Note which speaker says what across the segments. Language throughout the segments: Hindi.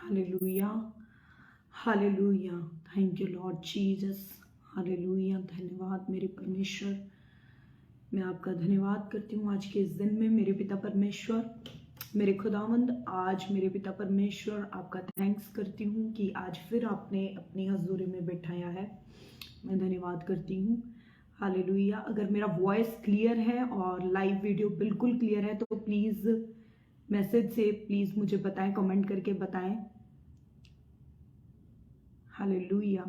Speaker 1: Hallelujah, hallelujah. Thank you Lord Jesus. Hallelujah, धन्यवाद मेरे परमेश्वर। मैं आपका धन्यवाद करती हूँ आज के इस दिन में मेरे पिता परमेश्वर, मेरे खुदावंद। आज मेरे पिता परमेश्वर आपका थैंक्स करती हूँ कि आज फिर आपने अपनी हजूरी में बैठाया है। मैं धन्यवाद करती हूँ। हालेलुया। अगर मेरा वॉइस क्लियर है और लाइव वीडियो बिल्कुल क्लियर है तो प्लीज़ मैसेज से प्लीज़ मुझे बताएं, कमेंट करके बताएं। Hallelujah.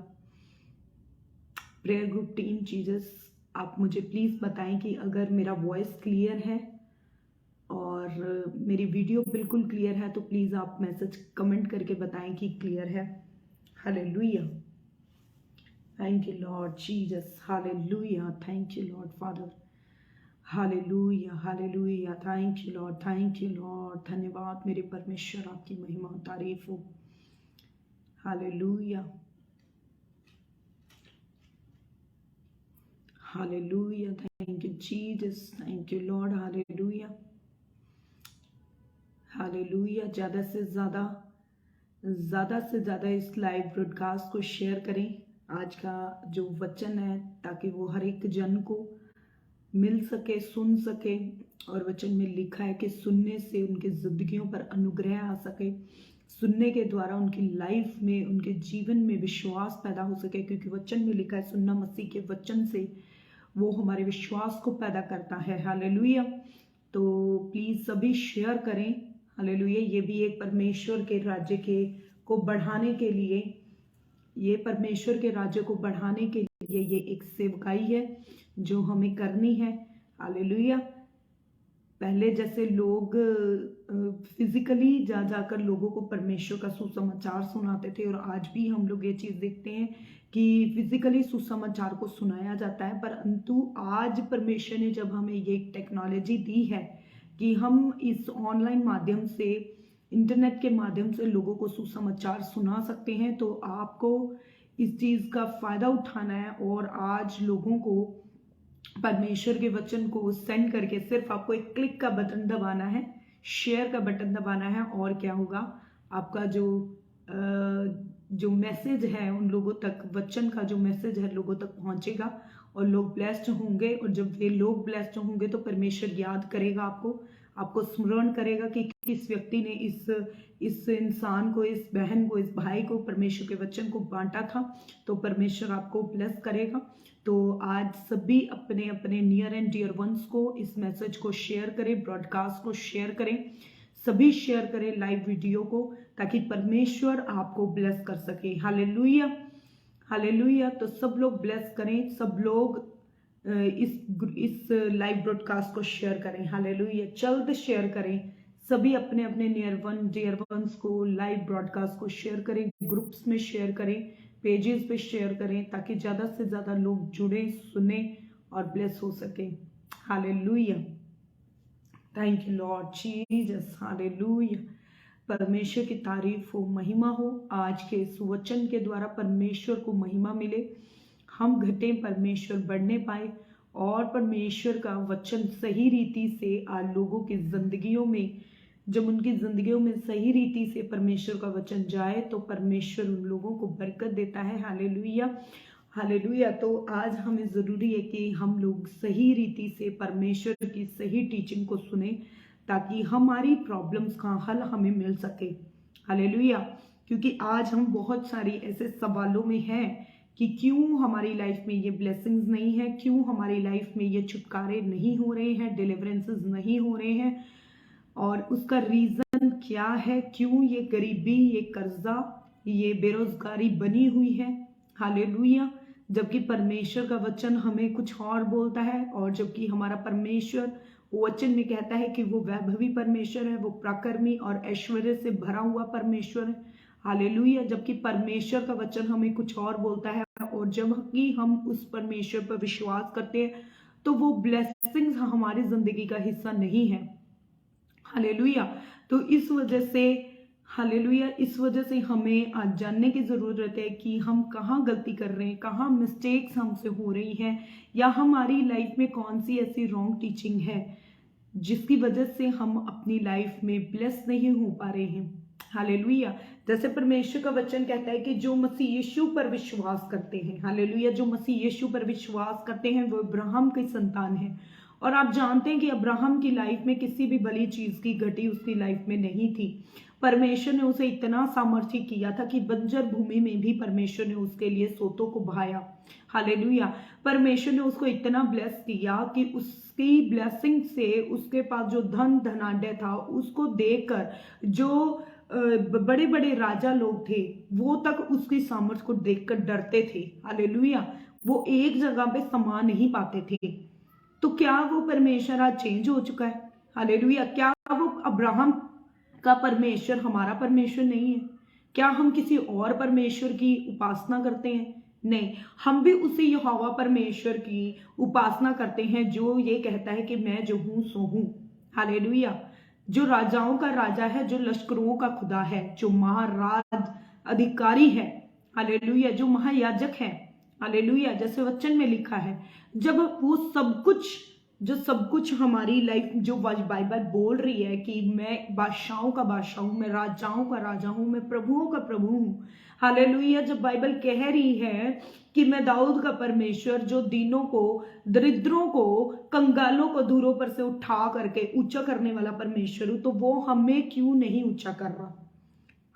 Speaker 1: Prayer group team Jesus, आप मुझे प्लीज़ बताएं कि अगर मेरा वॉइस क्लियर है और मेरी वीडियो बिल्कुल क्लियर है तो प्लीज़ आप मैसेज कमेंट करके बताएं कि क्लियर है। Hallelujah. Thank you Lord Jesus. Hallelujah. Thank you Lord father. Hallelujah, hallelujah. Thank you Lord, thank you Lord. धन्यवाद मेरे परमेश्वर, आपकी महिमा और तारीफ हो। Hallelujah, hallelujah. Thank you Jesus, thank you Lord. Hallelujah, hallelujah. ज़्यादा से ज़्यादा इस लाइव ब्रॉडकास्ट को शेयर करें। आज का जो वचन है ताकि वो हर एक जन को मिल सके, सुन सके। और वचन में लिखा है कि सुनने से उनके जिंदगियों पर अनुग्रह आ सके, सुनने के द्वारा उनकी लाइफ में, उनके जीवन में विश्वास पैदा हो सके, क्योंकि वचन में लिखा है सुनना मसीह के वचन से वो हमारे विश्वास को पैदा करता है। हालेलुया। तो प्लीज सभी शेयर करें। हालेलुया। ये भी एक परमेश्वर के राज्य के को बढ़ाने के लिए, ये परमेश्वर के राज्य को बढ़ाने के लिए ये एक सेवकाई है जो हमें करनी है। हालेलुया। पहले जैसे लोग फिजिकली जा जाकर लोगों को परमेश्वर का सुसमाचार सुनाते थे, और आज भी हम लोग ये चीज देखते हैं कि फिजिकली सुसमाचार को सुनाया जाता है, परंतु आज परमेश्वर ने जब हमें ये टेक्नोलॉजी दी है कि हम इस ऑनलाइन माध्यम से, इंटरनेट के माध्यम से लोगों को सुसमाचार सुना सकते हैं, तो आपको इस चीज का फायदा उठाना है और आज लोगों को परमेश्वर के वचन को सेंड करके सिर्फ आपको एक क्लिक का बटन दबाना है, शेयर का बटन दबाना है, और क्या होगा, आपका जो मैसेज है उन लोगों तक, वचन का जो मैसेज है लोगों तक पहुंचेगा और लोग ब्लेस्ड होंगे। और जब वे लोग ब्लेस्ड होंगे तो परमेश्वर याद करेगा आपको स्मरण करेगा कि किस व्यक्ति ने इस इंसान को, इस बहन को, इस भाई को परमेश्वर के वचन को बांटा था, तो परमेश्वर आपको ब्लेस करेगा। तो आज सभी अपने अपने नियर एंड डियर वंस को इस मैसेज को शेयर करें, ब्रॉडकास्ट को शेयर करें, सभी शेयर करें लाइव वीडियो को, ताकि परमेश्वर आपको ब्लेस कर सके। Hallelujah, hallelujah. तो सब लोग ब्लेस करें, सब लोग इस लाइव ब्रॉडकास्ट को शेयर करें। हालेलुया, जल्द शेयर करें। सभी अपने अपने डियर वंस को लाइव ब्रॉडकास्ट को शेयर करें, ग्रुप्स में शेयर करें, पेजेस पे शेयर करें, ताकि ज्यादा से ज्यादा लोग जुड़े, सुने और ब्लेस हो सके। Hallelujah, thank you Lord Jesus. Hallelujah, परमेश्वर की तारीफ हो, महिमा हो। आज के इस वचन के द्वारा परमेश्वर को महिमा मिले, हम घटे, परमेश्वर बढ़ने पाए, और परमेश्वर का वचन सही रीति से आज लोगों की जिंदगियों में, जब उनकी जिंदगियों में सही रीति से परमेश्वर का वचन जाए तो परमेश्वर उन लोगों को बरकत देता है। Hallelujah, hallelujah. तो आज हमें जरूरी है कि हम लोग सही रीति से परमेश्वर की सही टीचिंग को सुने, ताकि हमारी प्रॉब्लम्स का हल हमें मिल सके। हालेलुया। क्योंकि आज हम बहुत सारी ऐसे सवालों में हैं कि क्यों हमारी लाइफ में ये ब्लेसिंग्स नहीं है, क्यों हमारी लाइफ में ये छुटकारे नहीं हो रहे हैं, डिलीवरेंसेस नहीं हो रहे हैं, और उसका रीजन क्या है, क्यों ये गरीबी, ये कर्जा, ये बेरोजगारी बनी हुई है। हालेलुया। जबकि परमेश्वर का वचन हमें कुछ और बोलता है, और जबकि हमारा परमेश्वर वचन में कहता है कि वो वैभवी परमेश्वर है, वो प्राकर्मी और ऐश्वर्य से भरा हुआ परमेश्वर है। हालेलुया। जबकि परमेश्वर का वचन हमें कुछ और बोलता है, और जब कि हम उस परमेश्वर पर विश्वास करते हैं तो वो ब्लेसिंग्स हमारी जिंदगी का हिस्सा नहीं है। हालेलुया। तो इस वजह से, हालेलुया, इस वजह से हमें आज जानने की जरूरत है कि हम कहाँ गलती कर रहे हैं, कहाँ मिस्टेक्स हमसे हो रही हैं, या हमारी लाइफ में कौन सी ऐसी रॉन्ग टीचिंग है जिसकी वजह से हम अपनी लाइफ में ब्लेस नहीं हो पा रहे हैं। हालेलुया। जैसे परमेश्वर का वचन कहता है कि जो मसीह यीशु पर विश्वास करते हैं, हालेलुया, जो मसीह यीशु पर विश्वास करते हैं वो अब्राहम की संतान है। और आप जानते हैं कि अब्राहम की लाइफ में किसी भी भली चीज की घटी उसकी लाइफ में नहीं थी। परमेश्वर ने उसे इतना सामर्थ्य किया था कि बंजर भूमि में भी परमेश्वर ने उसके लिए सोतों को बहाया। हालेलुया। परमेश्वर ने उसको इतना ब्लेस किया कि उसकी ब्लेसिंग से उसके पास जो धन धनाढ्य था उसको देखकर जो बड़े बड़े राजा लोग थे वो तक उसकी सामर्थ्य को देखकर डरते थे। हालेलुया। वो एक जगह पे समा नहीं पाते थे। तो क्या वो परमेश्वर आज चेंज हो चुका है? हालेलुया। क्या वो अब्राहम का परमेश्वर हमारा परमेश्वर नहीं है? क्या हम किसी और परमेश्वर की उपासना करते हैं? नहीं, हम भी उसी यहोवा परमेश्वर की उपासना करते हैं जो ये कहता है कि मैं जो हूं सो हूं। हालेलुया। जो राजाओं का राजा है, जो लश्करों का खुदा है, जो महाराज अधिकारी है, हालेलुया, जो महायाजक है, हालेलुया, जैसे वचन में लिखा है। जब वो सब कुछ हमारी लाइफ जो बाइबल बोल रही है कि मैं बादशाहों का बादशाह हूं, मैं राजाओं का राजा हूं, मैं प्रभुओं का प्रभु हूं, हालेलुया। जब बाइबल कह रही है कि मैं दाऊद का परमेश्वर जो दीनों को, दरिद्रों को, कंगालों को दूरों पर से उठा करके ऊंचा करने वाला परमेश्वर हूं, तो वो हमें क्यों नहीं ऊंचा कर रहा?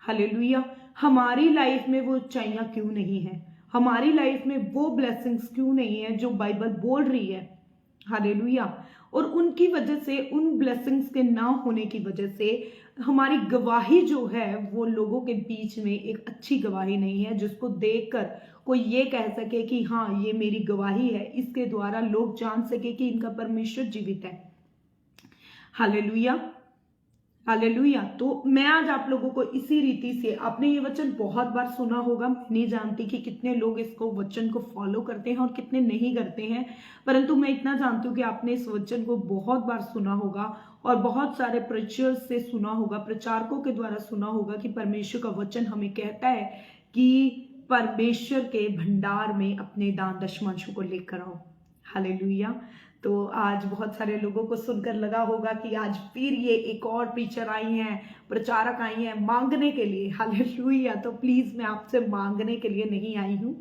Speaker 1: हालेलुया। हमारी लाइफ में वो ऊंचाइयां क्यों नहीं है? हमारी लाइफ में वो ब्लेसिंग्स क्यों नहीं है जो बाइबल बोल रही है? हालेलुया। और उनकी वजह से, उन ब्लेसिंग्स के ना होने की वजह से हमारी गवाही जो है वो लोगों के बीच में एक अच्छी गवाही नहीं है, जिसको देखकर कोई ये कह सके कि हाँ ये मेरी गवाही है, इसके द्वारा लोग जान सके कि इनका परमेश्वर जीवित है। Hallelujah, hallelujah. तो मैं आज आप लोगों को इसी रीति से, आपने ये वचन बहुत बार सुना होगा, मैं नहीं जानती कि कितने लोग इसको वचन को फॉलो करते हैं और कितने नहीं करते हैं, परंतु मैं इतना जानती हूँ कि आपने इस वचन को बहुत बार सुना होगा और बहुत सारे प्रीचर्स से सुना होगा, प्रचारकों के द्वारा सुना होगा कि परमेश्वर का वचन हमें कहता है कि परमेश्वर के भंडार में अपने दान दशमांशों को लेकर आओ। हालेलुया। तो आज बहुत सारे लोगों को सुनकर लगा होगा कि आज फिर ये एक और प्रीचर आई हैं, प्रचारक आई हैं मांगने के लिए। हालेलुया। तो प्लीज मैं आपसे मांगने के लिए नहीं आई हूँ।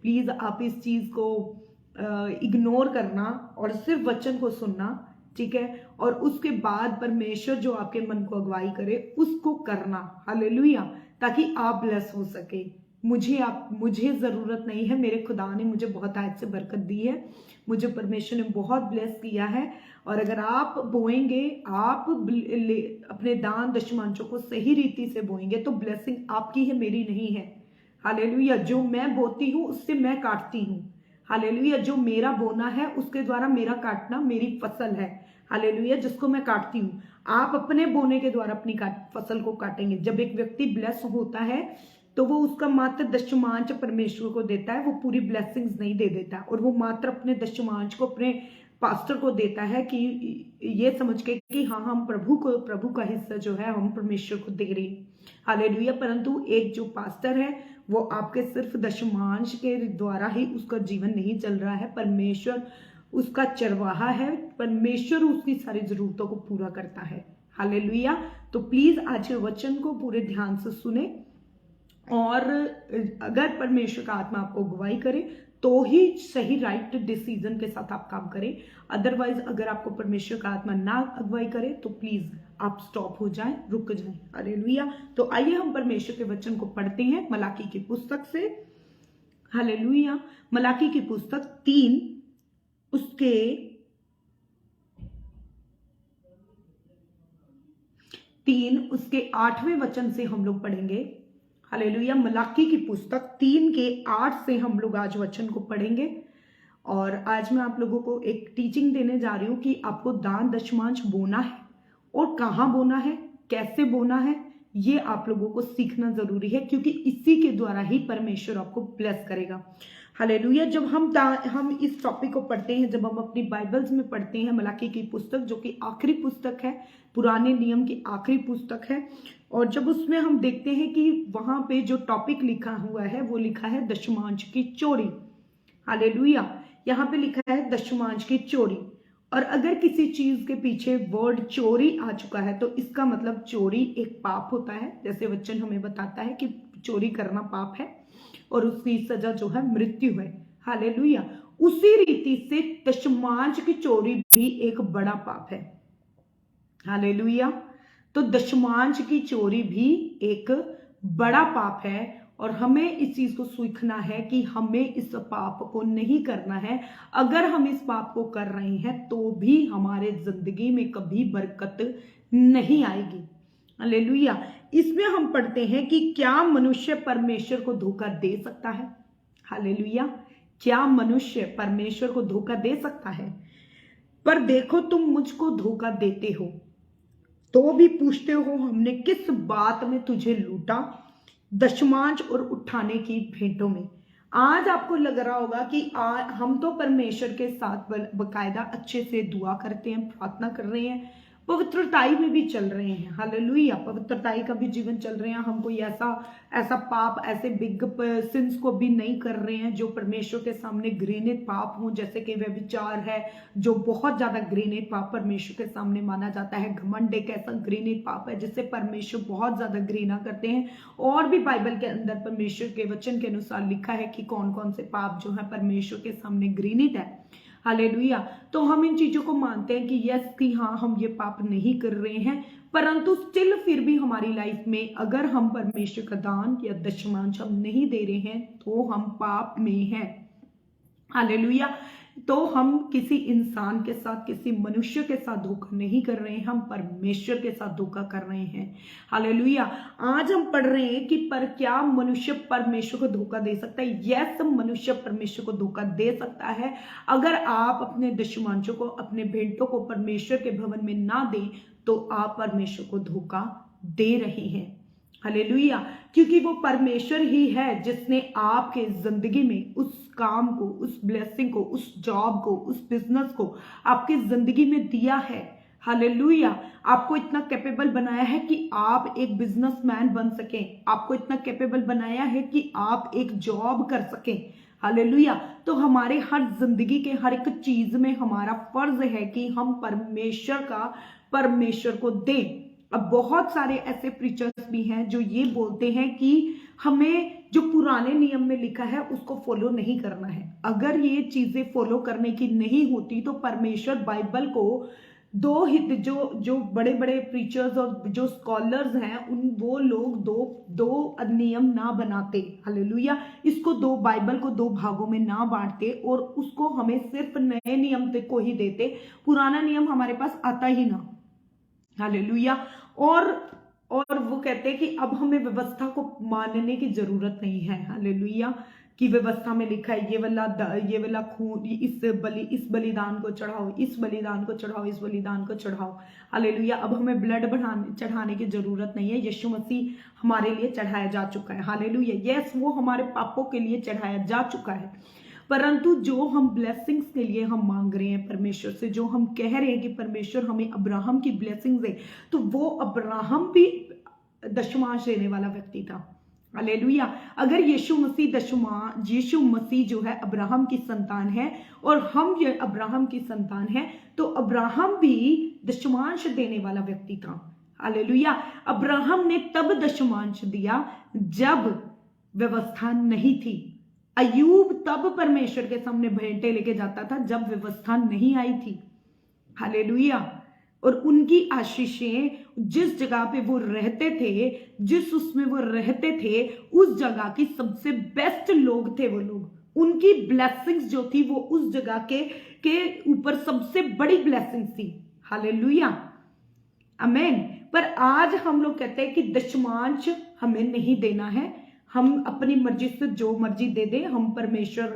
Speaker 1: प्लीज आप इस चीज को इग्नोर करना और सिर्फ वचन को सुनना, ठीक है? और उसके बाद परमेश्वर जो आपके मन को अगुवाई करे उसको करना। हालेलुया। ताकि आप ब्लेस हो सके। मुझे जरूरत नहीं है, मेरे खुदा ने मुझे बहुत आज से बरकत दी है, मुझे परमेश्वर ने बहुत ब्लेस किया है। और अगर आप बोएंगे, आप अपने दान दशमांशों को सही रीति से बोएंगे तो ब्लेसिंग आपकी है, मेरी नहीं है। हालेलुया। जो मैं बोती हूँ उससे मैं काटती हूँ। हालेलुया। जो मेरा बोना है उसके द्वारा मेरा काटना मेरी फसल है। हालेलुया। जिसको मैं काटती हूँ, आप अपने बोने के द्वारा अपनी फसल को काटेंगे। जब एक व्यक्ति ब्लेस होता है तो वो उसका मात्र दशमांश परमेश्वर को देता है, वो पूरी ब्लेसिंग्स नहीं दे देता, और वो मात्र अपने दशमांश को अपने पास्टर को देता है कि ये समझ के कि हाँ हम प्रभु का हिस्सा जो है हम परमेश्वर को दे रहे हैं। हालेलुया। परंतु एक जो पास्टर है वो आपके सिर्फ दशमांश के द्वारा ही उसका जीवन नहीं चल रहा है, परमेश्वर उसका चरवाहा है, परमेश्वर उसकी सारी जरूरतों को पूरा करता है। हालेलुया। तो प्लीज आज के वचन को पूरे ध्यान से सुने, और अगर परमेश्वर का आत्मा आपको अगुवाई करे तो ही सही राइट डिसीजन के साथ आप काम करें। अदरवाइज अगर आपको परमेश्वर का आत्मा ना अगुवाई करे तो प्लीज आप स्टॉप हो जाएं, रुक जाएं। हालेलुया। तो आइए हम परमेश्वर के वचन को पढ़ते हैं मलाकी की पुस्तक से। हालेलुया। मलाकी की पुस्तक 3 उसके 8वें वचन से हम लोग पढ़ेंगे। हालेलुया। मलाकी की पुस्तक 3 के 8 से हम लोग आज वचन को पढ़ेंगे। और आज मैं आप लोगों को एक टीचिंग देने जा रही हूँ कि आपको दान दशमांश बोना है, और कहाँ बोना है, कैसे बोना है, ये आप लोगों को सीखना जरूरी है, क्योंकि इसी के द्वारा ही परमेश्वर आपको ब्लेस करेगा। हालेलुया। जब हम इस टॉपिक को पढ़ते हैं, जब हम अपनी बाइबल्स में पढ़ते हैं मलाकी की पुस्तक, जो कि आखिरी पुस्तक है, पुराने नियम की आखिरी पुस्तक है, और जब उसमें हम देखते हैं कि वहां पे जो टॉपिक लिखा हुआ है वो लिखा है दशमांश की चोरी। हालेलुया। यहाँ पे लिखा है दशमांश की चोरी। और अगर किसी चीज के पीछे वर्ड चोरी आ चुका है तो इसका मतलब चोरी एक पाप होता है। जैसे वचन हमें बताता है कि चोरी करना पाप है और उसकी सजा जो है मृत्यु है। हालेलुया। उसी रीति से दशमांश की चोरी भी एक बड़ा पाप है। हालेलुया। तो दशमांश की चोरी भी एक बड़ा पाप है और हमें इस चीज को सीखना है कि हमें इस पाप को नहीं करना है। अगर हम इस पाप को कर रहे हैं तो भी हमारे जिंदगी में कभी बरकत नहीं आएगी। हालेलुया। इसमें हम पढ़ते हैं कि क्या मनुष्य परमेश्वर को धोखा दे सकता है? हालेलुया। क्या मनुष्य परमेश्वर को धोखा दे सकता है? पर देखो, तुम मुझको धोखा देते हो तो भी पूछते हो हमने किस बात में तुझे लूटा? दशमांश और उठाने की भेंटों में। आज आपको लग रहा होगा कि हम तो परमेश्वर के साथ बकायदा अच्छे से दुआ करते हैं, प्रार्थना कर रहे हैं, पवित्रताई में भी चल रहे हैं। हालेलुया। पवित्रताई का भी जीवन चल रहे हैं। हम कोई ऐसा पाप, ऐसे बिग सिंस को भी नहीं कर रहे हैं जो परमेश्वर के सामने घृणित पाप हो, जैसे कि व्यभिचार है जो बहुत ज्यादा घृणित पाप परमेश्वर के सामने माना जाता है। घमंड एक ऐसा घृणित पाप है जिससे परमेश्वर बहुत ज्यादा घृणा करते हैं। और भी बाइबल के अंदर परमेश्वर के वचन के अनुसार लिखा है कि कौन कौन से पाप जो है परमेश्वर के सामने घृणित है। हालेलुया। तो हम इन चीजों को मानते हैं कि यस कि हाँ, हम ये पाप नहीं कर रहे हैं, परंतु स्टिल फिर भी हमारी लाइफ में अगर हम परमेश्वर का दान या दशमांश हम नहीं दे रहे हैं तो हम पाप में हैं। हालेलुया। तो हम किसी इंसान के साथ, किसी मनुष्य के साथ धोखा नहीं कर रहे हैं, हम परमेश्वर के साथ धोखा कर रहे हैं। हालेलुया। आज हम पढ़ रहे हैं कि पर क्या मनुष्य परमेश्वर को धोखा दे सकता है? यस, मनुष्य परमेश्वर को धोखा दे सकता है। अगर आप अपने दशमांशों को, अपने भेंटों को परमेश्वर के भवन में ना दें तो आप परमेश्वर को धोखा दे रहे हैं। हालेलुया। क्योंकि वो परमेश्वर ही है जिसने आपके जिंदगी में उस काम को, उस ब्लेसिंग को, उस जॉब को, उस बिजनेस को आपकी जिंदगी में दिया है। हालेलुया। आपको इतना कैपेबल बनाया है कि आप एक बिजनेसमैन बन सकें। आपको इतना कैपेबल बनाया है कि आप एक जॉब कर सकें। हालेलुया। तो हमारे हर जिंदगी के हर एक चीज में हमारा फर्ज है कि हम परमेश्वर को दें। अब बहुत सारे ऐसे प्रीचर्स भी हैं जो ये बोलते हैं कि हमें जो पुराने नियम में लिखा है उसको फॉलो नहीं करना है। अगर ये चीजें फॉलो करने की नहीं होती तो परमेश्वर बाइबल को जो बड़े बड़े प्रीचर्स और जो स्कॉलर्स हैं वो लोग दो नियम ना बनाते। हालेलुया। इसको बाइबल को दो भागों में ना बांटते और उसको हमें सिर्फ नए नियम को ही देते, पुराना नियम हमारे पास आता ही ना। हालेलुया। और वो कहते हैं कि अब हमें व्यवस्था को मानने की जरूरत नहीं है। हालेलुया। कि व्यवस्था में लिखा है ये वाला खून, इस बलिदान को चढ़ाओ, इस बलिदान को चढ़ाओ, इस बलिदान को चढ़ाओ। हालेलुया। अब हमें ब्लड चढ़ाने की जरूरत नहीं है। यीशु मसीह हमारे लिए चढ़ाया जा चुका है। हालेलुया। यस, वो हमारे पापों के लिए चढ़ाया जा चुका है। परंतु जो हम ब्लेसिंग्स के लिए हम मांग रहे हैं परमेश्वर से, जो हम कह रहे हैं कि परमेश्वर हमें अब्राहम की ब्लेसिंग्स दे, तो वो अब्राहम भी दशमांश देने वाला व्यक्ति था। हालेलुया। अगर यीशु मसीह जो है अब्राहम की संतान है और हम ये अब्राहम की संतान है, तो अब्राहम भी दशमांश देने वाला व्यक्ति था। हालेलुया। अब्राहम ने तब दशमांश दिया जब व्यवस्था नहीं थी। अय्यूब तब परमेश्वर के सामने भेंटे लेके जाता था जब व्यवस्था नहीं आई थी। हालेलुया। और उनकी आशीषें जिस जगह पे वो रहते थे, उसमें वो रहते थे, उस जगह की सबसे बेस्ट लोग थे वो लोग। उनकी ब्लेसिंग्स जो थी वो उस जगह के ऊपर सबसे बड़ी ब्लेसिंग्स थी। हालेलुया। आमेन। पर आज हम लोग कहते हैं कि दशमांश हमें नहीं देना है, हम अपनी मर्जी से जो मर्जी दे दे। हम परमेश्वर,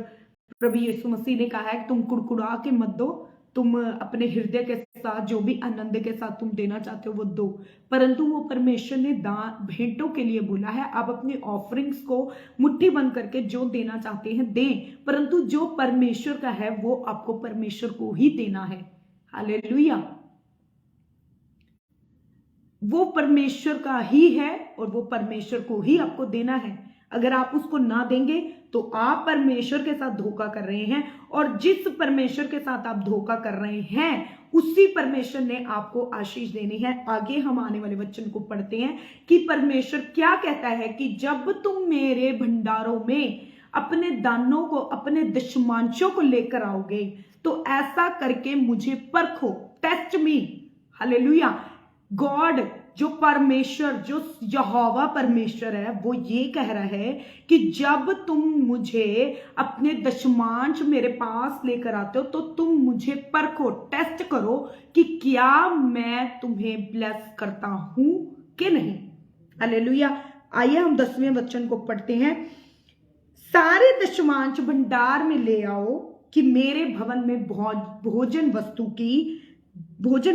Speaker 1: प्रभु यीशु मसीह ने कहा है कि तुम कुड़कुड़ा के मत दो, तुम अपने हृदय के साथ जो भी आनंद के साथ तुम देना चाहते हो वो दो। परंतु वो परमेश्वर ने भेंटों के लिए बोला है। आप अपने ऑफरिंग्स को मुट्ठी बंद करके जो देना चाहते हैं दें, परंतु जो परमेश्वर का है वो आपको परमेश्वर को ही देना है। हालेलुया। वो परमेश्वर का ही है और वो परमेश्वर को ही आपको देना है। अगर आप उसको ना देंगे तो आप परमेश्वर के साथ धोखा कर रहे हैं, और जिस परमेश्वर के साथ आप धोखा कर रहे हैं उसी परमेश्वर ने आपको आशीष देनी है। आगे हम आने वाले वचन को पढ़ते हैं कि परमेश्वर क्या कहता है कि जब तुम मेरे भंडारों में अपने दानों को, अपने दशमांशों को लेकर आओगे तो ऐसा करके मुझे परखो, टेस्ट मी। हालेलुया। गॉड जो परमेश्वर, जो यहोवा परमेश्वर है, वो ये कह रहा है कि जब तुम मुझे अपने दशमांश मेरे पास लेकर आते हो तो तुम मुझे परखो, टेस्ट करो कि क्या मैं तुम्हें ब्लेस करता हूं कि नहीं। हालेलुया। आइए हम 10वें वचन को पढ़ते हैं। सारे दशमांश भंडार में ले आओ कि मेरे भवन में भोजन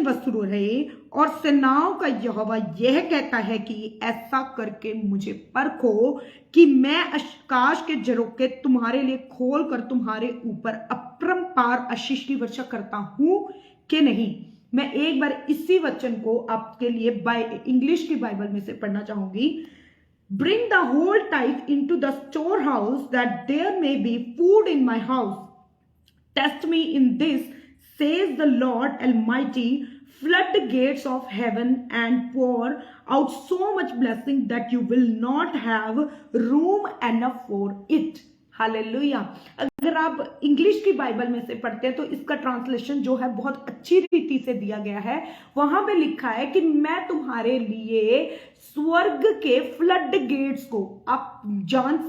Speaker 1: वस्तु रहे, और सेनाओं का यहोवा यह कहता है कि ऐसा करके मुझे परखो कि मैं आकाश के झरोखे तुम्हारे लिए खोल कर तुम्हारे ऊपर अपरंपार आशीष की वर्षा करता हूं कि नहीं। मैं एक बार इसी वचन को आपके लिए इंग्लिश की बाइबल में से पढ़ना चाहूंगी। Bring the whole tithe into the storehouse, that there may be food in my house. Test me in this, says the Lord Almighty. Flood the gates of heaven and pour out so much blessing that you will not have room enough for it. Hallelujah. अगर आप इंग्लिश की बाइबल में से पढ़ते हैं तो इसका ट्रांसलेशन जो है बहुत अच्छी रीति से दिया गया है। वहां पे लिखा है कि मैं तुम्हारे लिए स्वर्ग के फ्लड गेट्स को, आप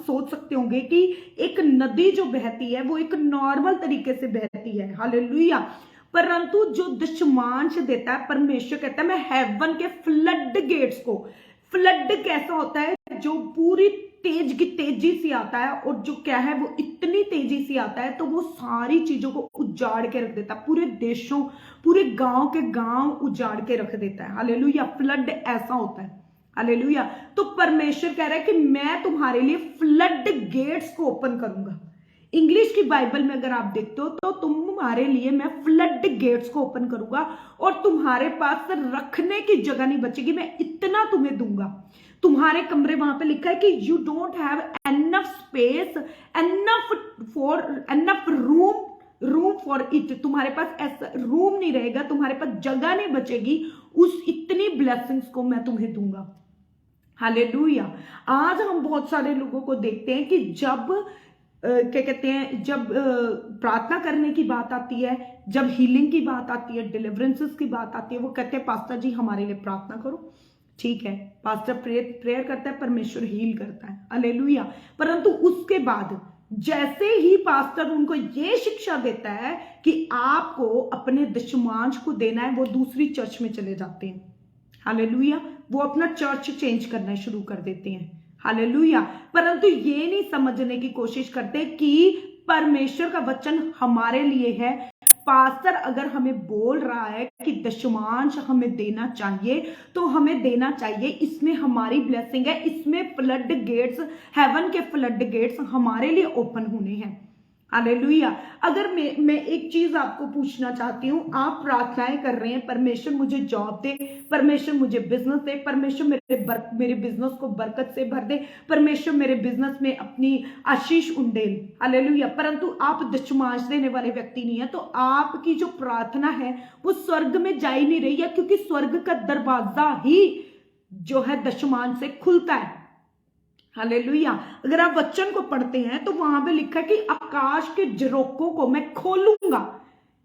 Speaker 1: सोच सकते होंगे कि एक नदी जो बहती है वो एक नॉर्मल तरीके से बहती है। हालेलुया। परंतु जो दशमांश देता है, परमेश्वर कहता है मैं हेवन के फ्लड गेट्स को, फ्लड कैसा होता है जो पूरी तेजी से आता है, और जो क्या है वो इतनी तेजी से आता है तो वो सारी चीजों को उजाड़ के रख देता है, पूरे देशों, पूरे गांव के गांव उजाड़ के रख देता है। हालेलुया। फ्लड ऐसा होता है। हालेलुया। तो परमेश्वर कह रहा है कि मैं तुम्हारे लिए फ्लड गेट्स को ओपन करूंगा। इंग्लिश की बाइबल में अगर आप देखते हो तो तुम्हारे लिए मैं फ्लड गेट्स को ओपन करूंगा और तुम्हारे पास रखने की जगह नहीं बचेगी। मैं इतना तुम्हें दूंगा। तुम्हारे कमरे, वहां पे लिखा है कि you don't have enough space, enough room for it. तुम्हारे पास ऐसा रूम नहीं रहेगा, तुम्हारे पास जगह नहीं बचेगी। उस इतनी ब्लेसिंग्स को मैं तुम्हें दूंगा। हालेलुया। आज हम बहुत सारे लोगों को देखते हैं कि जब क्या कहते हैं, जब प्रार्थना करने की बात आती है, जब हीलिंग की बात आती है, डिलीवरेंसेस की बात आती है, वो कहते हैं पास्टर जी हमारे लिए प्रार्थना करो। ठीक है, पास्टर प्रेयर करता है, परमेश्वर हील करता है। हालेलुया। परंतु उसके बाद जैसे ही पास्टर उनको ये शिक्षा देता है कि आपको अपने दशमांश को देना है, वो दूसरी चर्च में चले जाते हैं। हालेलुया। वो अपना चर्च चेंज करना शुरू कर देते हैं। हालेलुया। परंतु ये नहीं समझने की कोशिश करते कि परमेश्वर का वचन हमारे लिए है। पास्टर अगर हमें बोल रहा है कि दशमांश हमें देना चाहिए तो हमें देना चाहिए। इसमें हमारी ब्लेसिंग है, इसमें फ्लड गेट्स, हेवन के फ्लड गेट्स हमारे लिए ओपन होने हैं। हालेलुया। अगर मैं एक चीज आपको पूछना चाहती हूं, आप प्रार्थनाएं कर रहे हैं, परमेश्वर मुझे जॉब दे, परमेश्वर मुझे बिजनेस दे, परमेश्वर मेरे बिजनेस को बरकत से भर दे, परमेश्वर मेरे बिजनेस में अपनी आशीष उंडेल। हालेलुया। परंतु आप दशमांश देने वाले व्यक्ति नहीं है, तो आपकी जो प्रार्थना है वो स्वर्ग में जा ही नहीं रही है, क्योंकि स्वर्ग का दरवाजा ही जो है दशमांश से खुलता है। हालेलुया। अगर आप वचन को पढ़ते हैं तो वहां पे लिखा है कि आकाश के झरोकों को मैं खोलूंगा।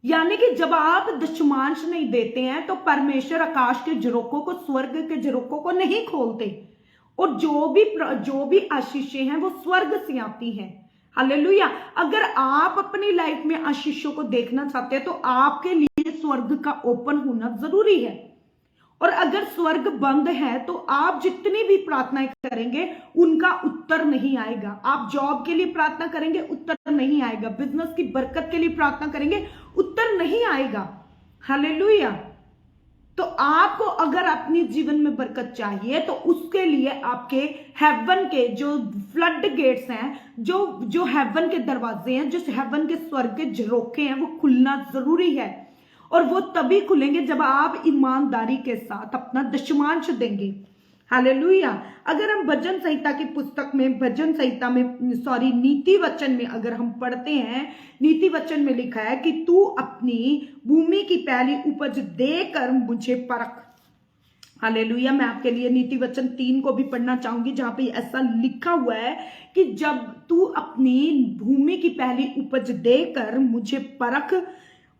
Speaker 1: यानी कि जब आप दशमांश नहीं देते हैं तो परमेश्वर आकाश के झरोकों को, स्वर्ग के झरोकों को नहीं खोलते, और जो भी आशीषें हैं वो स्वर्ग से आती हैं। हालेलुया। अगर आप अपनी लाइफ में आशीषों को देखना चाहते हैं तो आपके लिए स्वर्ग का ओपन होना जरूरी है। और अगर स्वर्ग बंद है तो आप जितनी भी प्रार्थनाएं करेंगे उनका उत्तर नहीं आएगा। आप जॉब के लिए प्रार्थना करेंगे, उत्तर नहीं आएगा। बिजनेस की बरकत के लिए प्रार्थना करेंगे, उत्तर नहीं आएगा। हालेलुया। तो आपको अगर अपनी जीवन में बरकत चाहिए तो उसके लिए आपके हेवन के जो फ्लड गेट्स हैं, जो हेवन के दरवाजे हैं, जो हेवन के स्वर्ग के झरोखे हैं, वो खुलना जरूरी है। और वो तभी खुलेंगे जब आप ईमानदारी के साथ अपना दशमांश देंगे। हालेलुया। अगर हम भजन संहिता की पुस्तक में, भजन संहिता में नीति वचन में अगर हम पढ़ते हैं, नीति वचन में लिखा है कि तू अपनी भूमि की पहली उपज देकर मुझे परख। हालेलुया। मैं आपके लिए नीति वचन 3 को भी पढ़ना चाहूंगी, जहां पे ऐसा लिखा हुआ है कि जब तू अपनी भूमि की पहली उपज देकर मुझे परख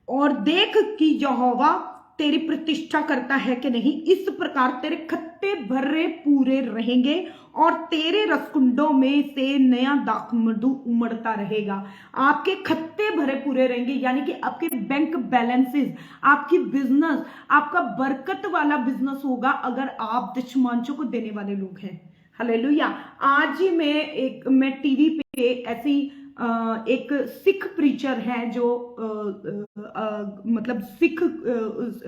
Speaker 1: और देख कि यहोवा तेरी प्रतिष्ठा करता है कि नहीं, इस प्रकार तेरे खत्ते भरे पूरे रहेंगे और तेरे रसकुंडों में से नया दाखमधु उमड़ता रहेगा। आपके खत्ते भरे पूरे रहेंगे, यानी कि आपके बैंक बैलेंसेस, आपकी बिजनेस, आपका बरकत वाला बिजनेस होगा अगर आप दशमांशों को देने वाले लोग हैं। हालेलुया। आज ही मैं टीवी पे ऐसी एक सिख प्रीचर है जो मतलब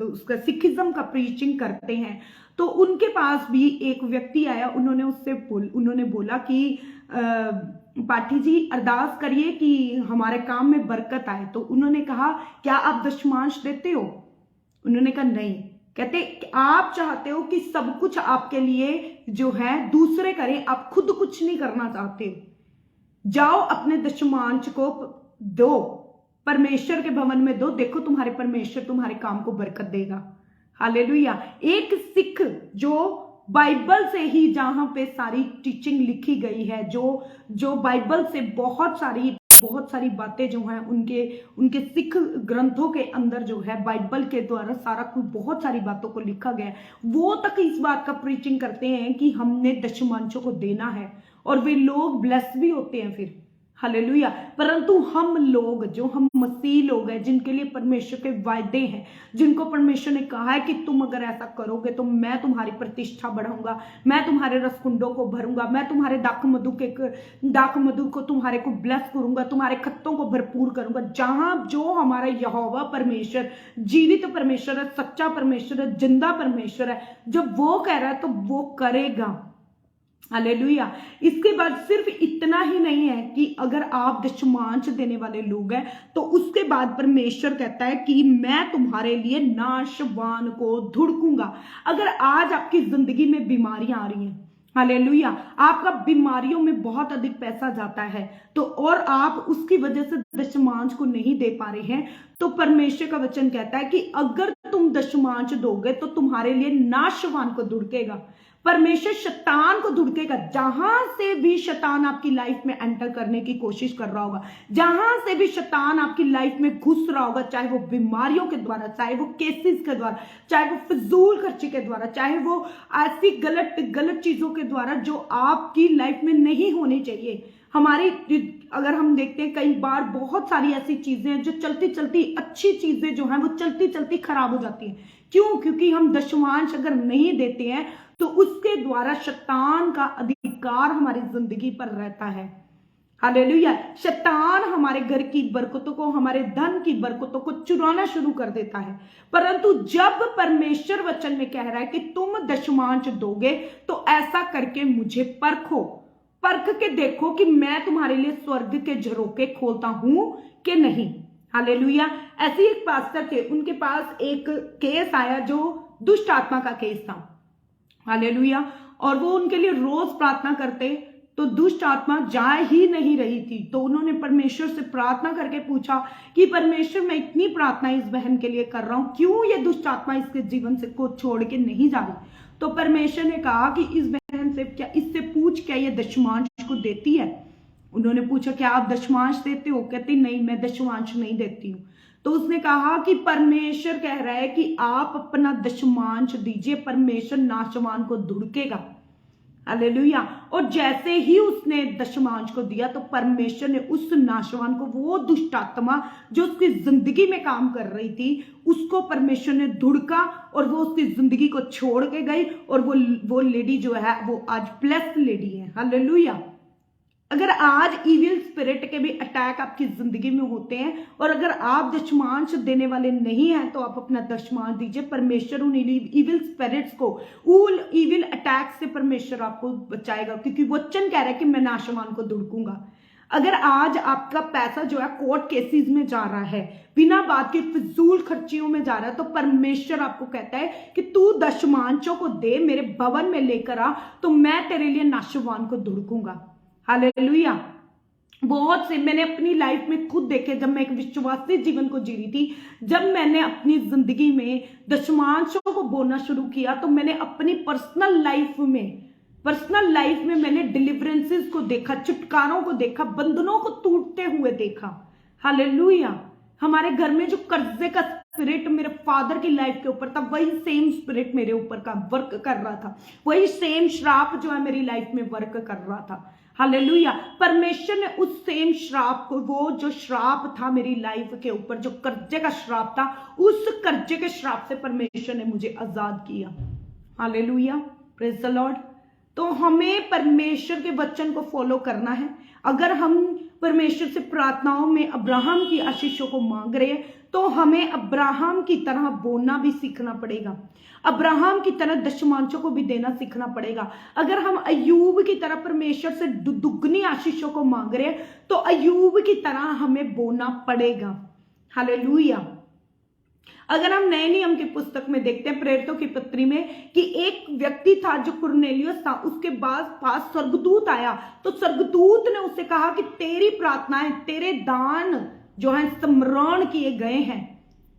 Speaker 1: उसका सिखिज्म का प्रीचिंग करते हैं, तो उनके पास भी एक व्यक्ति आया। उन्होंने बोला कि पाठी जी अरदास करिए कि हमारे काम में बरकत आए। तो उन्होंने कहा क्या आप दशमांश देते हो? उन्होंने कहा नहीं। कहते आप चाहते हो कि सब कुछ आपके लिए जो है दूसरे करें, आप खुद कुछ नहीं करना चाहते हो। जाओ अपने दशमांश को दो, परमेश्वर के भवन में दो, देखो तुम्हारे परमेश्वर तुम्हारे काम को बरकत देगा। हालेलुया। एक सिख जो बाइबल से ही, जहां पे सारी टीचिंग लिखी गई है, जो बाइबल से बहुत सारी बातें जो हैं उनके सिख ग्रंथों के अंदर जो है बाइबल के द्वारा सारा कुछ, बहुत सारी बातों को लिखा गया है, वो तक इस बात का प्रीचिंग करते हैं कि हमने दशमांशों को देना है और वे लोग ब्लेस भी होते हैं फिर। हालेलुया। परंतु हम लोग, जो हम मसीह लोग हैं, जिनके लिए परमेश्वर के वायदे हैं, जिनको परमेश्वर ने कहा है कि तुम अगर ऐसा करोगे तो मैं तुम्हारी प्रतिष्ठा बढ़ाऊंगा, मैं तुम्हारे रसकुंडों को भरूंगा, मैं तुम्हारे दाखमधु को तुम्हारे को ब्लेस करूंगा, तुम्हारे खत्तों को भरपूर करूंगा। जहां जो हमारा यहोवा परमेश्वर जीवित परमेश्वर है, सच्चा परमेश्वर है, जिंदा परमेश्वर है, जब वो कह रहा है तो वो करेगा। हालेलुया। इसके बाद सिर्फ इतना ही नहीं है कि अगर आप दशमांश देने वाले लोग हैं तो उसके बाद परमेश्वर कहता है कि मैं तुम्हारे लिए नाशवान को धुड़कूंगा। अगर आज आपकी जिंदगी में बीमारियां आ रही हैं, हालेलुया, आपका बीमारियों में बहुत अधिक पैसा जाता है, तो और आप उसकी वजह से दशमांश को नहीं दे पा रहे हैं, तो परमेश्वर का वचन कहता है कि अगर तुम दशमांश दोगे तो तुम्हारे लिए नाशवान को धुड़केगा। परमेश्वर शैतान को धुड़केगा। जहां से भी शैतान आपकी लाइफ में एंटर करने की कोशिश कर रहा होगा, जहां से भी शैतान आपकी लाइफ में घुस रहा होगा, चाहे वो बीमारियों के द्वारा, चाहे वो केसेस के द्वारा, चाहे वो फिजूल खर्ची के द्वारा, चाहे वो ऐसी गलत चीजों के द्वारा जो आपकी लाइफ में नहीं होनी चाहिए। अगर हम देखते हैं कई बार बहुत सारी ऐसी चीजें हैं जो चलती चलती, अच्छी चीजें जो हैं वो चलती चलती खराब हो जाती हैं। क्यों? क्योंकि हम दशमांश अगर नहीं देते हैं तो उसके द्वारा शैतान का अधिकार हमारी जिंदगी पर रहता है। हालेलुया। शैतान हमारे घर की बरकतों को, हमारे धन की बरकतों को चुराना शुरू कर देता है। परंतु जब परमेश्वर वचन में कह रहा है कि तुम दशमांश दोगे तो ऐसा करके मुझे परख के देखो कि मैं तुम्हारे लिए स्वर्ग के झरोके खोलता हूं कि नहीं। हालेलुया। ऐसे एक पास्टर थे, उनके पास एक केस आया जो दुष्ट आत्मा का केस था। हालेलुया। और वो उनके लिए रोज प्रार्थना करते, तो दुष्ट आत्मा जा ही नहीं रही थी। तो उन्होंने परमेश्वर से प्रार्थना करके पूछा कि परमेश्वर, मैं इतनी प्रार्थना इस बहन के लिए कर रहा हूं, क्यों ये दुष्ट आत्मा इसके जीवन से को छोड़ के नहीं जा रही? तो परमेश्वर ने कहा कि इस बहन से इससे पूछ, क्या ये दशमांश को देती है? उन्होंने पूछा क्या आप दशमांश देते हो? कहती नहीं, मैं दशमांश नहीं देती हूं। तो उसने कहा कि परमेश्वर कह रहा है कि आप अपना दशमांश दीजिए, परमेश्वर नाशवान को धुड़केगा। हालेलुया। और जैसे ही उसने दशमांश को दिया तो परमेश्वर ने उस नाशवान को, वो दुष्ट आत्मा जो उसकी जिंदगी में काम कर रही थी, उसको परमेश्वर ने धुड़का और वो उसकी जिंदगी को छोड़ के गई। और वो लेडी जो है वो आज ब्लेस्ड लेडी है। हालेलुया। अगर आज इविल स्पिरिट के भी अटैक आपकी जिंदगी में होते हैं और अगर आप दशमांश देने वाले नहीं हैं तो आप अपना दशमांश दीजिए। परमेश्वर उन इविल स्पिरिट्स को, उन इविल अटैक से परमेश्वर आपको बचाएगा, क्योंकि वचन कह रहा है कि मैं नाशवान को धुड़कूंगा। अगर आज आपका पैसा जो है कोर्ट केसेस में जा रहा है, बिना बात के फिजूल खर्चियों में जा रहा है, तो परमेश्वर आपको कहता है कि तू दशमांशों को दे, मेरे भवन में लेकर आ, तो मैं तेरे लिए नाशवान को धुड़कूंगा। हालेलुया। बहुत से मैंने अपनी लाइफ में खुद देखे, जब मैं एक विश्वासी जीवन को जी रही थी, जब मैंने अपनी जिंदगी में दशमांशों को बोलना शुरू किया, तो मैंने अपनी पर्सनल लाइफ में मैंने डिलीवरेंसेस को देखा, छुटकारों को देखा, बंधनों को टूटते हुए देखा। हालेलुया। हमारे घर में जो कर्जे का स्पिरिट मेरे फादर की लाइफ के ऊपर था, वही सेम स्पिरिट मेरे ऊपर का वर्क कर रहा था, वही सेम श्राप जो है मेरी लाइफ में वर्क कर रहा था। हालेलुया। परमेश्वर ने उस सेम श्राप को, वो जो श्राप था मेरी लाइफ के ऊपर, जो कर्जे का श्राप था, उस कर्जे के श्राप से परमेश्वर ने मुझे आजाद किया। हालेलुया। Praise the Lord. तो हमें परमेश्वर के वचन को फॉलो करना है। अगर हम परमेश्वर से प्रार्थनाओं में अब्राहम की आशीषों को मांग रहे हैं, तो हमें अब्राहम की तरह बोलना भी सीखना पड़ेगा, अब्राहम की तरह दशमांशों को भी देना सीखना पड़ेगा। अगर हम अय्यूब की तरह परमेश्वर से दुगनी आशीषों को मांग रहे हैं, तो अय्यूब की तरह हमें बोलना पड़ेगा। हालेलुया। अगर हम नए नियम की पुस्तक में देखते हैं, प्रेरितों की पत्री में, कि एक व्यक्ति था जो कुरनेलियुस था, उसके पास स्वर्गदूत आया, तो स्वर्गदूत ने उससे कहा कि तेरी प्रार्थनाएं, तेरे दान जो है स्मरण किए गए हैं।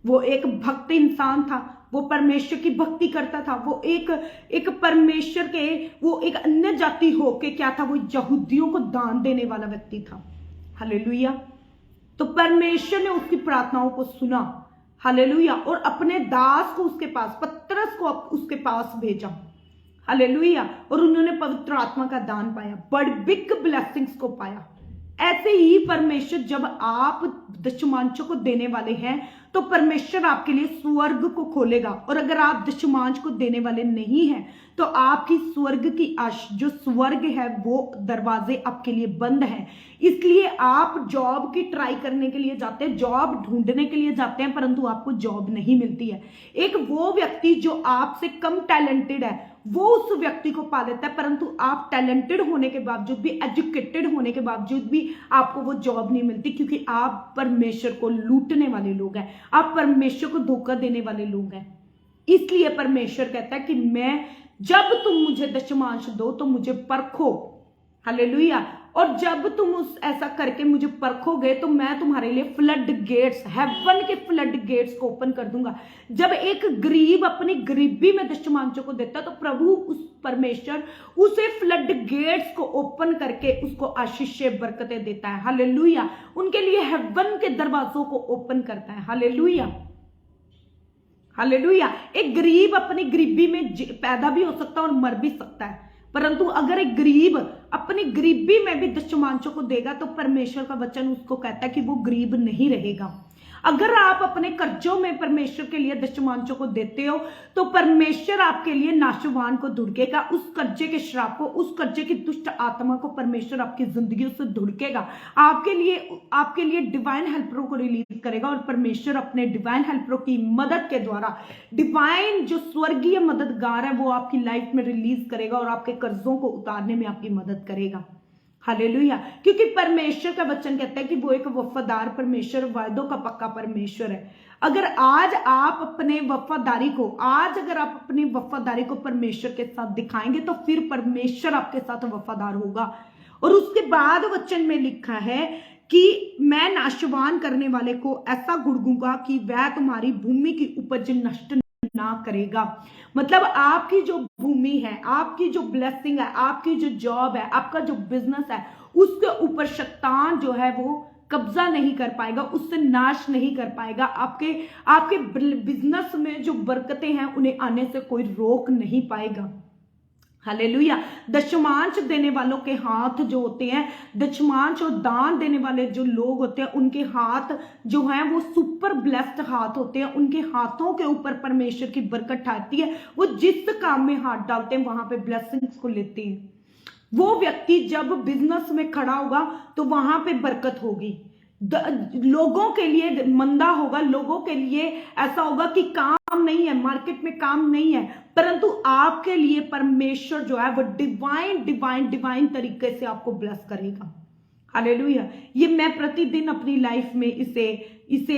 Speaker 1: वो एक भक्त इंसान था, वो परमेश्वर की भक्ति करता था, वो एक परमेश्वर के, वो एक अन्य जाति होके क्या था, वो यहूदियों को दान देने वाला व्यक्ति था। हालेलुया। तो परमेश्वर ने उसकी प्रार्थनाओं को सुना। हालेलुया। और अपने दास को उसके पास, पतरस को उसके पास भेजा। हालेलुया। और उन्होंने पवित्र आत्मा का दान पाया, बड़ बिग ब्लेसिंग्स को पाया। ऐसे ही परमेश्वर, जब आप दशमांशों को देने वाले हैं, तो परमेश्वर आपके लिए स्वर्ग को खोलेगा। और अगर आप दशमांश को देने वाले नहीं हैं, तो आपकी स्वर्ग की जो स्वर्ग है, वो दरवाजे आपके लिए बंद हैं। इसलिए आप जॉब की ट्राई करने के लिए जाते हैं, जॉब ढूंढने के लिए जाते हैं, परंतु आपको जॉब नहीं मिलती है। एक वो व्यक्ति जो आपसे कम टैलेंटेड है, वो उस व्यक्ति को पा लेता है, परंतु आप टैलेंटेड होने के बावजूद भी, एजुकेटेड होने के बावजूद भी आपको वो जॉब नहीं मिलती, क्योंकि आप परमेश्वर को लूटने वाले लोग हैं, आप परमेश्वर को धोखा देने वाले लोग हैं। इसलिए परमेश्वर कहता है कि जब तुम मुझे दशमांश दो तो मुझे परखो। हालेलुया। और जब तुम ऐसा करके मुझे परखोगे, तो मैं तुम्हारे लिए फ्लड गेट्स, हेवन के फ्लड गेट्स को ओपन कर दूंगा। जब एक गरीब अपनी गरीबी में दशमांशों को देता है, तो प्रभु, परमेश्वर उसे फ्लड गेट्स को ओपन करके उसको आशीष बरकतें देता है। हालेलुया। उनके लिए हेवन के दरवाजों को ओपन करता है। हालेलुया। हालेलुया। एक गरीब अपनी गरीबी में पैदा भी हो सकता है और मर भी सकता है, परंतु अगर एक गरीब अपनी गरीबी में भी दशमांशों को देगा, तो परमेश्वर का वचन उसको कहता है कि वो गरीब नहीं रहेगा। अगर आप अपने कर्जों में परमेश्वर के लिए दशमांशों को देते हो, तो परमेश्वर आपके लिए नाशवान को धुड़केगा। उस कर्जे के श्राप को, उस कर्जे की दुष्ट आत्मा को परमेश्वर आपकी जिंदगी से धुड़केगा। आपके लिए डिवाइन हेल्परों को रिलीज करेगा, और परमेश्वर अपने डिवाइन हेल्परों की मदद के द्वारा, डिवाइन जो स्वर्गीय मददगार है, वो आपकी लाइफ में रिलीज करेगा और आपके कर्जों को उतारने में आपकी मदद करेगा। हालेलुया। क्योंकि परमेश्वर का वचन कहता है कि वो एक वफादार परमेश्वर, वायदों का पक्का परमेश्वर है। अगर आज आप अपने वफादारी को परमेश्वर के साथ दिखाएंगे, तो फिर परमेश्वर आपके साथ वफादार होगा। और उसके बाद वचन में लिखा है कि मैं नाशवान करने वाले को ऐसा गुड़गूंगा कि वह तुम्हारी भूमि की उपज नष्ट ना करेगा। मतलब आपकी जो भूमि है, आपकी जो ब्लेसिंग है, आपकी जो जॉब है, आपका जो बिजनेस है, उसके ऊपर शैतान जो है वो कब्जा नहीं कर पाएगा, उससे नाश नहीं कर पाएगा। आपके बिजनेस में जो बरकतें हैं, उन्हें आने से कोई रोक नहीं पाएगा। हालेलुया। दशमांश देने वालों के हाथ जो होते हैं, दशमांश और दान देने वाले जो लोग होते हैं, उनके हाथ जो हैं वो सुपर ब्लेस्ड हाथ होते हैं। उनके हाथों के ऊपर परमेश्वर की बरकत ठहरती है। वो जिस काम में हाथ डालते हैं, वहां पे ब्लेसिंग्स को लेते हैं। वो व्यक्ति जब बिजनेस में खड़ा होगा, तो वहां पे बरकत होगी। लोगों के लिए मंदा होगा, लोगों के लिए ऐसा होगा कि काम नहीं है, मार्केट में काम नहीं है, परंतु आपके लिए परमेश्वर जो है वो डिवाइन तरीके से आपको ब्लेस करेगा। हालेलुया। ये मैं प्रतिदिन अपनी लाइफ में इसे इसे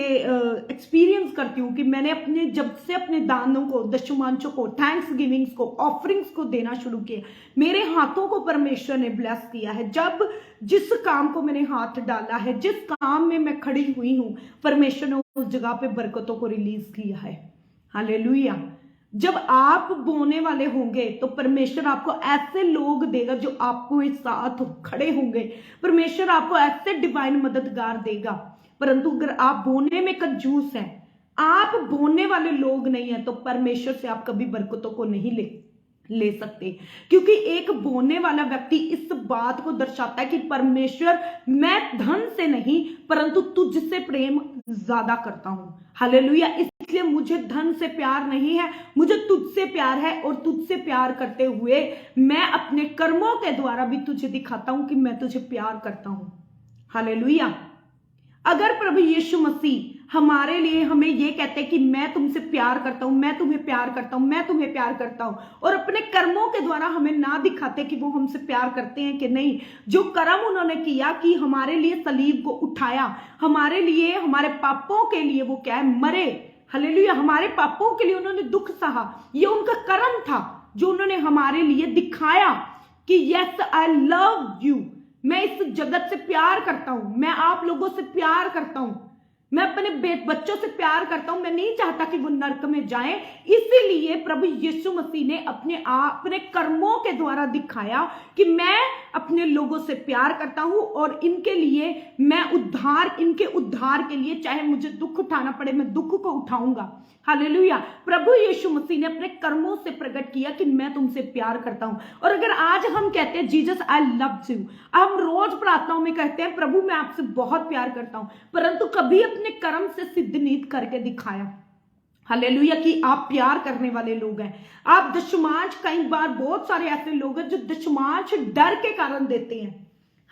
Speaker 1: एक्सपीरियंस करती हूँ कि मैंने अपने जब से अपने दानों को, दशमांशों को, थैंक्स गिविंग्स को, ऑफरिंग्स को देना शुरू किया, मेरे हाथों को परमेश्वर ने ब्लेस किया है। जब जिस काम को मैंने हाथ डाला है, जिस काम में मैं खड़ी हुई हूँ, परमेश्वर ने उस जगह पे बरकतों को रिलीज किया है। हालेलुया। जब आप बोने वाले होंगे तो परमेश्वर आपको ऐसे लोग देगा जो आपको इस साथ खड़े होंगे। परमेश्वर आपको ऐसे डिवाइन मददगार देगा। परंतु अगर आप बोने में कंजूस हैं, आप बोने वाले लोग नहीं हैं, तो परमेश्वर से आप कभी बरकतों को नहीं ले सकते। क्योंकि एक बोने वाला व्यक्ति इस बात को दर्शाता है कि परमेश्वर, मैं धन से नहीं परंतु तुझसे प्रेम ज्यादा करता हूं। हालेलुया। इसलिए मुझे धन से प्यार नहीं है, मुझे तुझसे प्यार है, और तुझसे प्यार करते हुए मैं अपने कर्मों के द्वारा भी तुझे दिखाता हूं कि मैं तुझे प्यार करता हूं। हालेलुया। अगर प्रभु यीशु मसीह हमारे लिए हमें ये कहते हैं कि मैं तुमसे प्यार करता हूं, मैं तुम्हें प्यार करता हूं, मैं तुम्हें प्यार करता हूं, और अपने कर्मों के द्वारा हमें ना दिखाते कि वो हमसे प्यार करते हैं कि नहीं, जो कर्म उन्होंने किया कि हमारे लिए सलीब को उठाया, हमारे लिए, हमारे पापों के लिए वो क्या है, मरे। हालेलुया। हमारे पापों के लिए उन्होंने दुख सहा, ये उनका कर्म था जो उन्होंने हमारे लिए दिखाया कि यस आई लव यू, मैं इस जगत से प्यार करता हूं, मैं आप लोगों से प्यार करता हूं, मैं अपने बच्चों से प्यार करता हूं, मैं नहीं चाहता कि वो नरक में जाएं। इसीलिए प्रभु यीशु मसीह ने अपने कर्मों के द्वारा दिखाया कि मैं अपने लोगों से प्यार करता हूं, और इनके लिए मैं इनके उद्धार के लिए चाहे मुझे दुख उठाना पड़े, मैं दुख को उठाऊंगा। हालेलुया। प्रभु यीशु मसीह ने अपने कर्मों से प्रकट किया कि मैं तुमसे प्यार करता हूं। और अगर आज हम कहते हैं जीसस आई लव यू, हम रोज प्रार्थनाओं में कहते हैं प्रभु मैं आपसे बहुत प्यार करता हूं, परंतु कभी अपने कर्म से सिद्ध नहीं करके दिखाया। हालेलुया कि आप प्यार करने वाले लोग हैं। आप दशमांश, कई बार बहुत सारे ऐसे लोग हैं जो दशमांश डर के कारण देते हैं।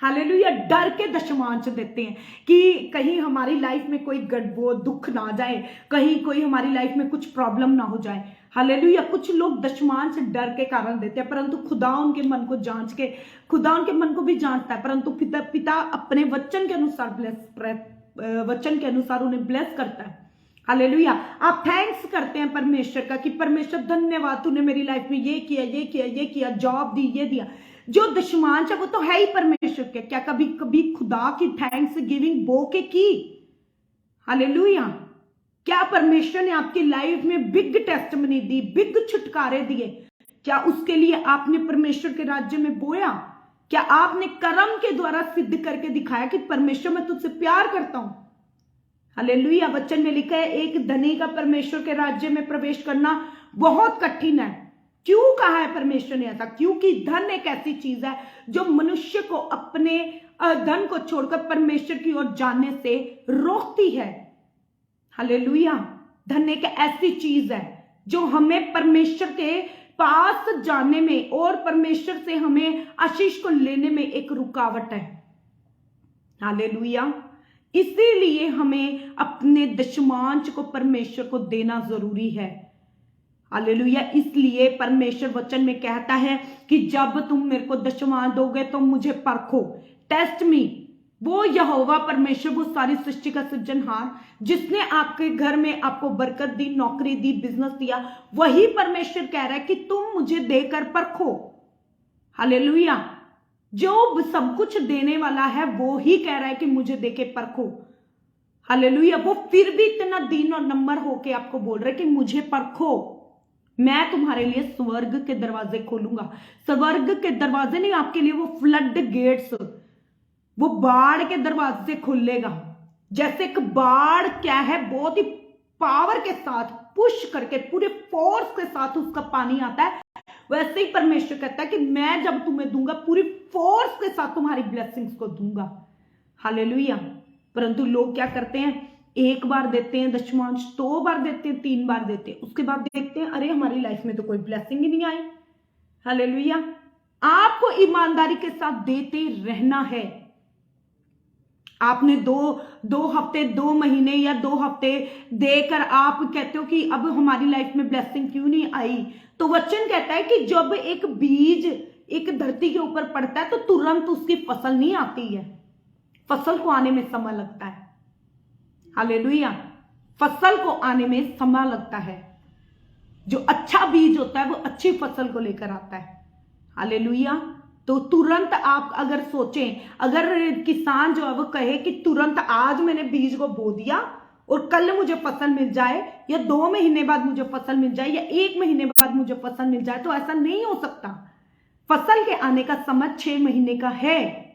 Speaker 1: हालेलुया। डर के दशमांश देते हैं कि कहीं हमारी लाइफ में कोई वो दुख ना जाए, कहीं कोई हमारी लाइफ में कुछ प्रॉब्लम ना हो जाए। हालेलुया। कुछ लोग दशमांश डर के कारण देते हैं, परंतु खुदा उनके मन को जांच के, खुदा उनके मन को भी जांचता है, परंतु पिता अपने वचन के अनुसार उन्हें ब्लेस करता है। हालेलुया। आप थैंक्स करते हैं परमेश्वर का कि परमेश्वर धन्यवाद, तूने मेरी लाइफ में ये किया, ये किया, ये किया, जॉब दी, ये दिया। जो दशमांश है वो तो है ही परमेश्वर के। क्या कभी खुदा की थैंक्स गिविंग बो के की? हालेलुया। क्या परमेश्वर ने आपकी लाइफ में बिग टेस्टमनी दी, बिग छुटकारे दिए? क्या उसके लिए आपने परमेश्वर के राज्य में बोया? क्या आपने कर्म के द्वारा सिद्ध करके दिखाया कि परमेश्वर मैं तुझसे प्यार करता हूं? हालेलुया। वचन में लिखा है एक धनी का परमेश्वर के राज्य में प्रवेश करना बहुत कठिन है। क्यों कहा है परमेश्वर ने ऐसा? क्योंकि धन एक ऐसी चीज है जो मनुष्य को अपने धन को छोड़कर परमेश्वर की ओर जाने से रोकती है। हालेलुया। धन एक ऐसी चीज है जो हमें परमेश्वर के पास जाने में और परमेश्वर से हमें आशीष को लेने में एक रुकावट है। हालेलुया। इसीलिए हमें अपने दशमांश को परमेश्वर को देना जरूरी है। हालेलुया। इसलिए परमेश्वर वचन में कहता है कि जब तुम मेरे को दशमांश दोगे तो मुझे परखो, टेस्ट मी। वो यहोवा परमेश्वर, वो सारी सृष्टि का सृजनहार, जिसने आपके घर में आपको बरकत दी, नौकरी दी, बिजनेस दिया, वही परमेश्वर कह रहा है कि तुम मुझे देकर परखो। हालेलुया। जो सब कुछ देने वाला है वो ही कह रहा है कि मुझे देके परखो। हालेलुया। वो फिर भी इतना दीन और नम्र होके आपको बोल रहा है कि मुझे परखो, मैं तुम्हारे लिए स्वर्ग के दरवाजे खोलूंगा। स्वर्ग के दरवाजे नहीं, आपके लिए वो फ्लड गेट्स, वो बाढ़ के दरवाजे खोलेगा। जैसे एक बाढ़ क्या है, बहुत ही पावर के साथ पुश करके पूरे फोर्स के साथ उसका पानी आता है, वैसे ही परमेश्वर कहता है कि मैं जब तुम्हें दूंगा पूरी फोर्स के साथ तुम्हारी ब्लेसिंग्स को दूंगा। हालेलुया। परंतु लोग क्या करते हैं, एक बार देते हैं दशमांश, 2 बार देते हैं, 3 बार देते हैं, उसके बाद देखते हैं अरे हमारी लाइफ में तो कोई ब्लेसिंग ही नहीं आई। हालेलुया। आपको ईमानदारी के साथ देते रहना है। आपने दो हफ्ते, 2 महीने या 2 हफ्ते देकर आप कहते हो कि अब हमारी लाइफ में ब्लेसिंग क्यों नहीं आई? तो वचन कहता है कि जब एक बीज एक धरती के ऊपर पड़ता है तो तुरंत उसकी फसल नहीं आती है। फसल को आने में समय लगता है। हालेलुया, फसल को आने में समय लगता है। जो अच्छा बीज होता है वो अच्छी फसल को लेकर आता है। हालेलुया। तो तुरंत आप अगर सोचें, अगर किसान जो है वो कहे कि तुरंत आज मैंने बीज को बो दिया और कल मुझे फसल मिल जाए, या 2 महीने बाद मुझे फसल मिल जाए, या 1 महीने बाद मुझे फसल मिल जाए, तो ऐसा नहीं हो सकता। फसल के आने का समय 6 महीने का है।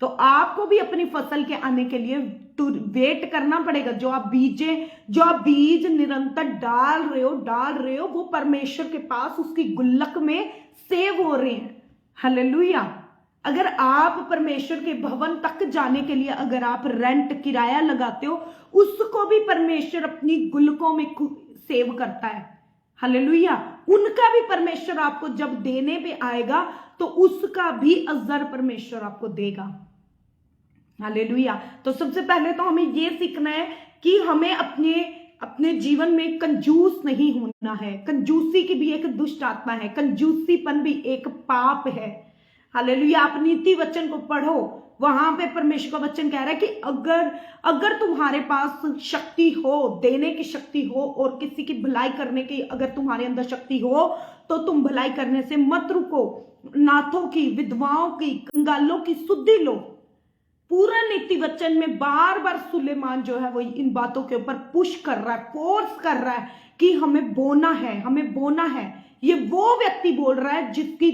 Speaker 1: तो आपको भी अपनी फसल के आने के लिए वेट करना पड़ेगा। जो आप बीज निरंतर डाल रहे हो वो परमेश्वर के पास उसकी गुल्लक में सेव हो रहे हैं। हालेलुया। अगर आप परमेश्वर के भवन तक जाने के लिए अगर आप रेंट किराया लगाते हो, उसको भी परमेश्वर अपनी गुल्लकों में सेव करता है। हालेलुया। उनका भी परमेश्वर आपको जब देने पे आएगा तो उसका भी अजर परमेश्वर आपको देगा। हालेलुया। तो सबसे पहले तो हमें ये सीखना है कि हमें अपने जीवन में कंजूस नहीं होना है। कंजूसी की भी एक दुष्ट आत्मा है, कंजूसीपन भी एक पाप है। हालेलुया। आप नीति वचन को पढ़ो, वहां पे परमेश्वर का वचन कह रहा है कि अगर तुम्हारे पास शक्ति हो, देने की शक्ति हो और किसी की भलाई करने की अगर तुम्हारे अंदर शक्ति हो, तो तुम भलाई करने से मत रुको। नाथों की, विधवाओं की, कंगालों की सुधि लो। पूरा नीति वचन में बार बार सुलेमान जो है वो इन बातों के ऊपर पुश कर रहा है, फोर्स कर रहा है कि हमें बोना है, हमें बोना है। ये वो व्यक्ति बोल रहा है जिसकी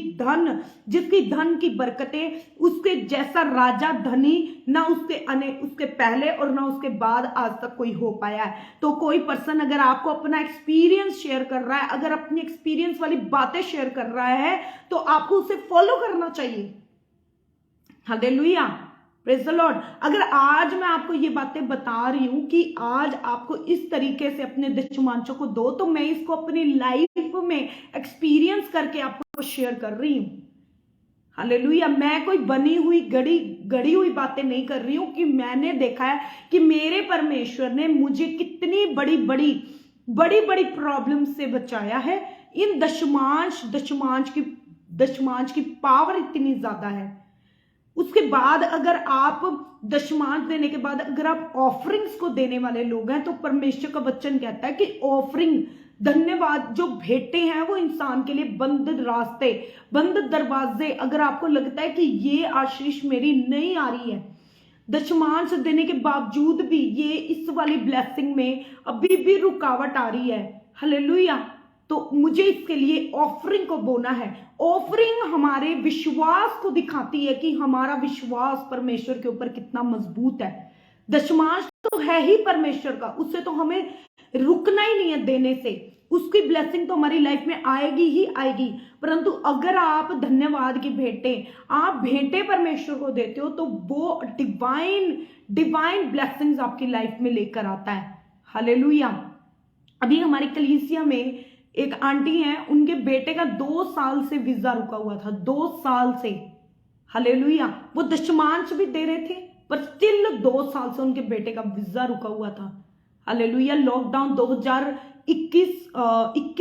Speaker 1: धन की बरकतें उसके जैसा राजा धनी ना उसके पहले और ना उसके बाद आज तक कोई हो पाया है। तो कोई पर्सन अगर आपको अपना एक्सपीरियंस शेयर कर रहा है, अगर अपनी एक्सपीरियंस वाली बातें शेयर कर रहा है, तो आपको उसे फॉलो करना चाहिए। Hallelujah, praise the Lord. अगर आज मैं आपको ये बातें बता रही हूं कि आज आपको इस तरीके से अपने दशमांशों को दो, तो मैं इसको अपनी लाइफ में एक्सपीरियंस करके आपको शेयर कर रही हूं। हालेलुया। मैं कोई बनी हुई गड़ी हुई बातें नहीं कर रही हूं, कि मैंने देखा है कि मेरे परमेश्वर ने मुझे कितनी बड़ी बड़ी प्रॉब्लम से बचाया है। इन दशमांश की पावर इतनी ज्यादा है। उसके बाद अगर आप दशमांश देने के बाद अगर आप ऑफरिंग्स को देने वाले लोग हैं, तो परमेश्वर का वचन कहता है कि ऑफरिंग, धन्यवाद, जो भेंटे हैं वो इंसान के लिए बंद रास्ते, बंद दरवाजे। अगर आपको लगता है कि ये आशीष मेरी नहीं आ रही है, दशमांश देने के बावजूद भी ये इस वाली ब्लेसिंग में अभी भी रुकावट आ रही है, हालेलुया, तो मुझे इसके लिए ऑफरिंग को बोना है। ऑफरिंग हमारे विश्वास को दिखाती है कि हमारा विश्वास परमेश्वर के ऊपर कितना मजबूत है। दशमांश तो है ही परमेश्वर का, उससे तो हमें रुकना ही नहीं है देने से। उसकी ब्लेसिंग तो हमारी लाइफ में आएगी ही आएगी। परंतु अगर आप धन्यवाद की भेंटे परमेश्वर को देते हो, तो वो डिवाइन ब्लेसिंग्स आपकी लाइफ में लेकर आता है। हालेलुया। अभी हमारी कलीसिया में एक आंटी है, उनके बेटे का 2 साल से वीजा रुका हुआ था, 2 साल से। हालेलुया। वो दशमांश भी दे रहे थे, पर स्टिल 2 साल से उनके बेटे का वीजा रुका हुआ था। हालेलुया। लॉकडाउन 2021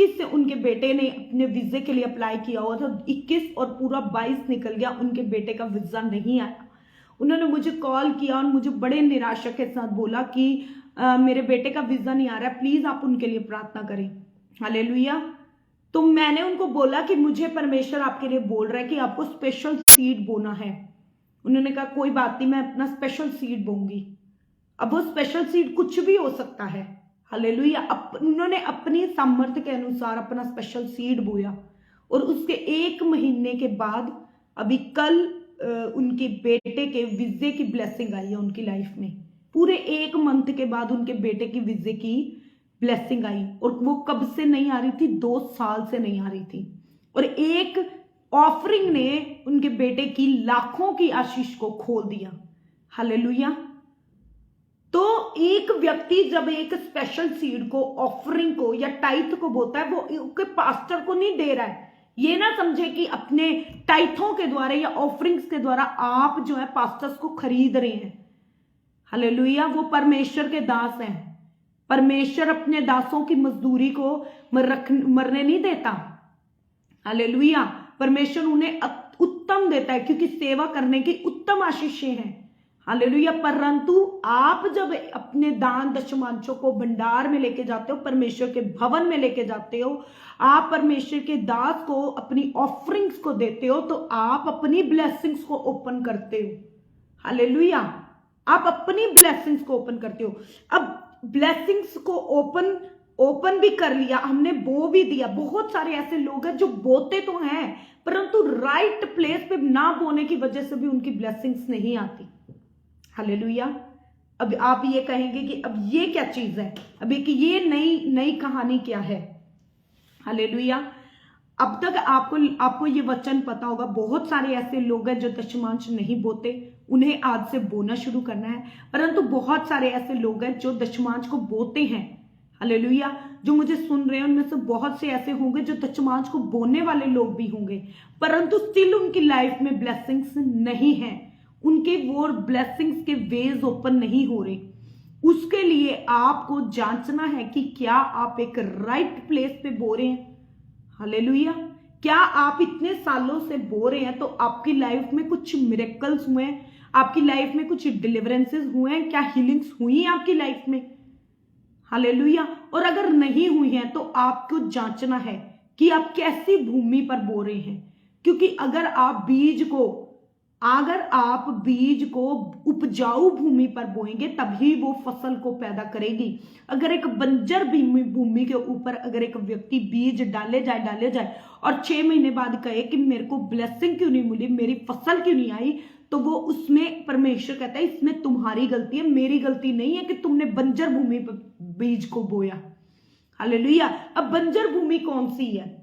Speaker 1: से उनके बेटे ने अपने वीजे के लिए अप्लाई किया हुआ था। 21 और पूरा 22 निकल गया, उनके बेटे का वीजा नहीं आया। उन्होंने मुझे कॉल किया और मुझे बड़े निराशा के साथ बोला कि मेरे बेटे का वीजा नहीं आ रहा है, प्लीज आप उनके लिए प्रार्थना करें। हालेलुया। तो मैंने उनको बोला कि मुझे परमेश्वर आपके लिए बोल रहा है कि आपको स्पेशल सीड बोना है। उन्होंने कहा कोई बात नहीं, मैं अपना स्पेशल सीड बोऊंगी। अब वो स्पेशल सीड कुछ भी हो सकता है। हालेलुया। उन्होंने अपनी सामर्थ्य के अनुसार अपना स्पेशल सीड बोया और उसके 1 महीने के बाद अभी कल उनके बेटे के वीजे की ब्लेसिंग आई है उनकी लाइफ में। पूरे 1 मंथ के बाद उनके बेटे की वीजे की ब्लेसिंग आई, और वो कब से नहीं आ रही थी, 2 साल से नहीं आ रही थी। और एक ऑफरिंग ने उनके बेटे की लाखों की आशीष को खोल दिया। हालेलुया। तो एक व्यक्ति जब एक स्पेशल सीड को, ऑफरिंग को या टाइथ को बोता है, वो उसके पास्टर को नहीं दे रहा है। ये ना समझे कि अपने टाइथों के द्वारा या ऑफरिंग्स के द्वारा आप जो है पास्टर्स को खरीद रहे हैं। हालेलुया। वो परमेश्वर के दास हैं। परमेश्वर अपने दासों की मजदूरी को मरने नहीं देता। हालेलुया। परमेश्वर उन्हें उत्तम देता है, क्योंकि सेवा करने की उत्तम आशीषें हैं। हालेलुया। परंतु आप जब अपने दान दशमांशों को भंडार में लेके जाते हो, परमेश्वर के भवन में लेके जाते हो, आप परमेश्वर के दास को अपनी ऑफरिंग्स को देते हो, तो आप अपनी ब्लेसिंग्स को ओपन करते हो। हालेलुया। आप अपनी ब्लेसिंग्स को ओपन करते हो। अब ब्लेसिंग्स को ओपन भी कर लिया हमने, बो भी दिया। बहुत सारे ऐसे लोग हैं जो बोते तो हैं, परंतु राइट प्लेस पे ना बोने की वजह से भी उनकी ब्लेसिंग्स नहीं आती। हालेलुया। अब आप ये कहेंगे कि अब ये क्या चीज है, अब एक ये नई कहानी क्या है। हालेलुया। अब तक आपको ये वचन पता होगा, बहुत सारे ऐसे लोग हैं जो दशमांश नहीं बोते, उन्हें आज से बोना शुरू करना है। परंतु बहुत सारे ऐसे लोग हैं जो दशमांश को बोते हैं। हालेलुया। जो मुझे सुन रहे हैं उनमें से बहुत से ऐसे होंगे जो दशमांश को बोने वाले लोग भी होंगे, परंतु स्टिल उनकी लाइफ में ब्लेसिंग्स नहीं है, उनके वो ब्लेसिंग्स के वेज ओपन नहीं हो रहे। उसके लिए आपको जांचना है कि क्या आप एक राइट प्लेस पे बो रहे हैं। हालेलुया। क्या आप इतने सालों से बो रहे हैं तो आपकी लाइफ में कुछ मिरेकल्स हुए हैं, आपकी लाइफ में कुछ डिलीवरेंसेस हुए हैं, क्या हीलिंग्स हुई हैं आपकी लाइफ में। हालेलुया। और अगर नहीं हुई हैं तो आपको जांचना है कि आप कैसी भूमि पर बो रहे हैं, क्योंकि अगर आप बीज को उपजाऊ भूमि पर बोएंगे तभी वो फसल को पैदा करेगी। अगर एक बंजर भूमि के ऊपर अगर एक व्यक्ति बीज डाले जाए और 6 महीने बाद कहे कि मेरे को ब्लेसिंग क्यों नहीं मिली, मेरी फसल क्यों नहीं आई, तो वो उसमें परमेश्वर कहता है इसमें तुम्हारी गलती है, मेरी गलती नहीं है कि तुमने बंजर भूमि पर बीज को बोया। हालेलुया। अब बंजर भूमि कौन सी है?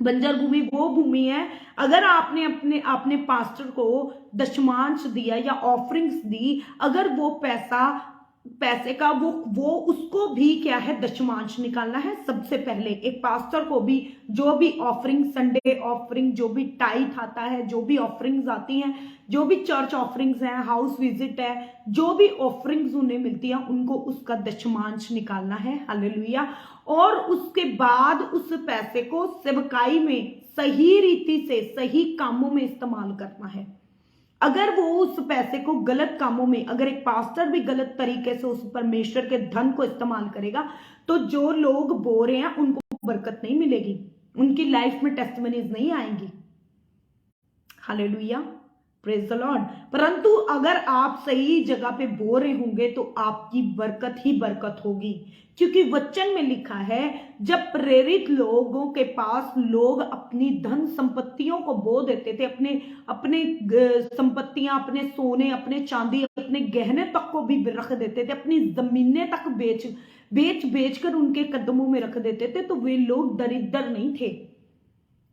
Speaker 1: बंजर भूमि वो भूमि है, अगर आपने पास्टर को दशमांश दिया या ऑफरिंग्स दी, अगर वो पैसे का वो उसको भी क्या है, दशमांश निकालना है। सबसे पहले एक पास्टर को भी जो भी ऑफरिंग, संडे ऑफरिंग, जो भी टाइथ आता है, जो भी ऑफरिंग्स आती हैं, जो भी चर्च ऑफरिंग्स हैं, हाउस विजिट है, जो भी ऑफरिंग्स उन्हें मिलती है, उनको उसका दशमांश निकालना है। हालेलुया। और उसके बाद उस पैसे को सेवकाई में सही रीति से सही कामों में इस्तेमाल करना है। अगर वो उस पैसे को गलत कामों में, अगर एक पास्टर भी गलत तरीके से उस परमेश्वर के धन को इस्तेमाल करेगा, तो जो लोग बो रहे हैं उनको बरकत नहीं मिलेगी, उनकी लाइफ में टेस्टिमनीज नहीं आएंगी। हालेलुया। Praise the Lord. परंतु अगर आप सही जगह पे बो रहे होंगे तो आपकी बरकत ही बरकत होगी, क्योंकि वचन में लिखा है जब प्रेरित लोगों के पास लोग अपनी धन संपत्तियों को बो देते थे, अपने संपत्तियां, अपने सोने, अपने चांदी, अपने गहने तक को भी रख देते थे, अपनी जमीनें तक बेच कर उनके कदमों में रख देते थे, तो वे लोग दरिद्र नहीं थे।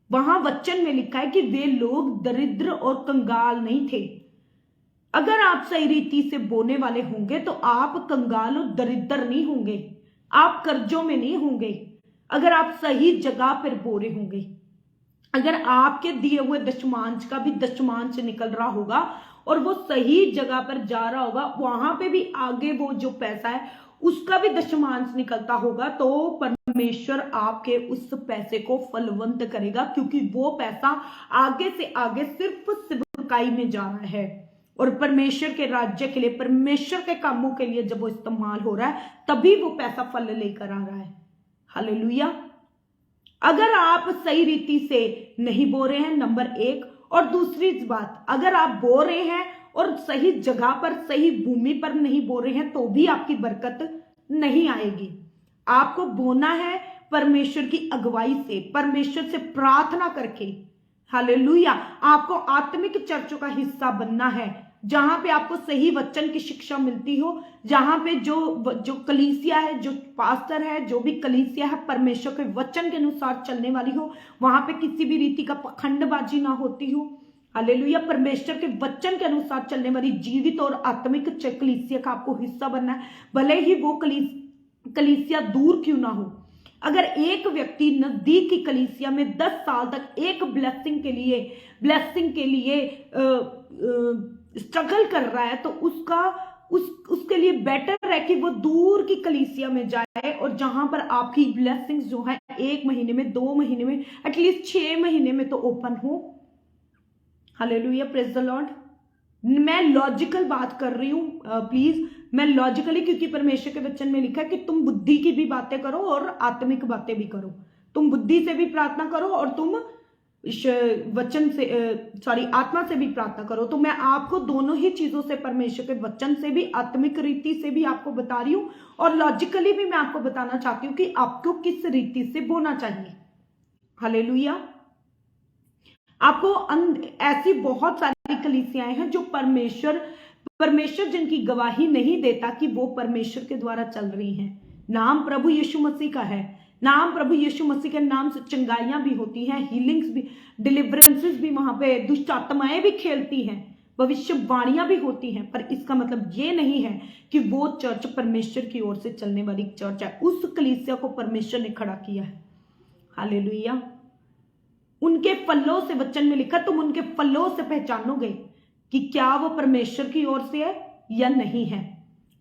Speaker 1: वहां वचन में लिखा है कि वे लोग दरिद्र और कंगाल नहीं थे। अगर आप सही रीति से बोने वाले होंगे तो आप कंगाल और दरिद्र नहीं होंगे, आप कर्जों में नहीं होंगे। अगर आप सही जगह पर बो रहे होंगे, अगर आपके दिए हुए दशमांश का भी दशमांश निकल रहा होगा और वो सही जगह पर जा रहा होगा, वहां पे भी आगे वो जो पैसा है उसका भी दशमांश निकलता होगा, तो परमेश्वर आपके उस पैसे को फलवंत करेगा, क्योंकि वो पैसा आगे से आगे सिर्फ सेवकाई में जा रहा है और परमेश्वर के राज्य के लिए, परमेश्वर के कामों के लिए जब वो इस्तेमाल हो रहा है तभी वो पैसा फल लेकर आ रहा है। हालेलुया। अगर आप सही रीति से नहीं बो रहे हैं, नंबर 1, और दूसरी बात, अगर आप बो रहे हैं और सही जगह पर, सही भूमि पर नहीं बो रहे हैं, तो भी आपकी बरकत नहीं आएगी। आपको बोना है परमेश्वर की अगुवाई से, परमेश्वर से प्रार्थना करके। हालेलुया। आपको आत्मिक चर्चों का हिस्सा बनना है, जहां पे आपको सही वचन की शिक्षा मिलती हो, जहां पे जो कलीसिया है, जो पास्टर है, जो भी कलीसिया है परमेश्वर के वचन के अनुसार चलने वाली हो, वहां पे किसी भी रीति का पखंडबाजी ना होती हो। हालेलुया। परमेश्वर के वचन के अनुसार चलने वाली जीवित और आत्मिक कलीसिया का आपको हिस्सा बनना है, भले ही वो कलीसिया दूर क्यों ना हो। अगर एक व्यक्ति नजदीक की कलीसिया में 10 साल तक एक ब्लेसिंग के लिए स्ट्रगल कर रहा है, तो उसके लिए बेटर है कि वो दूर की कलीसिया में जाए, और जहां पर आपकी ब्लेसिंग्स जो है 1 महीने में, 2 महीने में, एटलीस्ट 6 महीने में तो ओपन हो। हालेलुया। Praise the Lord. मैं लॉजिकल बात कर रही हूं, प्लीज, मैं लॉजिकली, क्योंकि परमेश्वर के वचन में लिखा है कि तुम बुद्धि की भी बातें करो और आत्मिक बातें भी करो। तुम बुद्धि से भी प्रार्थना करो और तुम वचन से आत्मा से भी प्रार्थना करो। तो मैं आपको दोनों ही चीजों से, परमेश्वर के वचन से भी, आत्मिक रीति से भी आपको बता रही हूं, और लॉजिकली भी मैं आपको बताना चाहती हूं कि आपको किस रीति से बोलना चाहिए। हालेलुया। आपको ऐसी बहुत सारी कलीसियाएं हैं जो परमेश्वर जिनकी गवाही नहीं देता कि वो परमेश्वर के द्वारा चल रही हैं। नाम प्रभु यीशु मसीह का है, नाम प्रभु यीशु मसीह के नाम से चंगाइयां भी होती हैं, हीलिंग्स भी, डिलीवरेंसेस भी, वहां पे दुष्ट आत्माएं भी खेलती हैं, भविष्यवाणियां भी होती हैं। पर इसका मतलब ये नहीं है कि वो चर्च परमेश्वर की ओर से चलने वाली चर्च है। उस कलीसिया को परमेश्वर ने खड़ा किया है। हालेलुया। उनके फलों से, वचन में लिखा, तुम उनके फलों से पहचानोगे कि क्या वो परमेश्वर की ओर से है या नहीं है।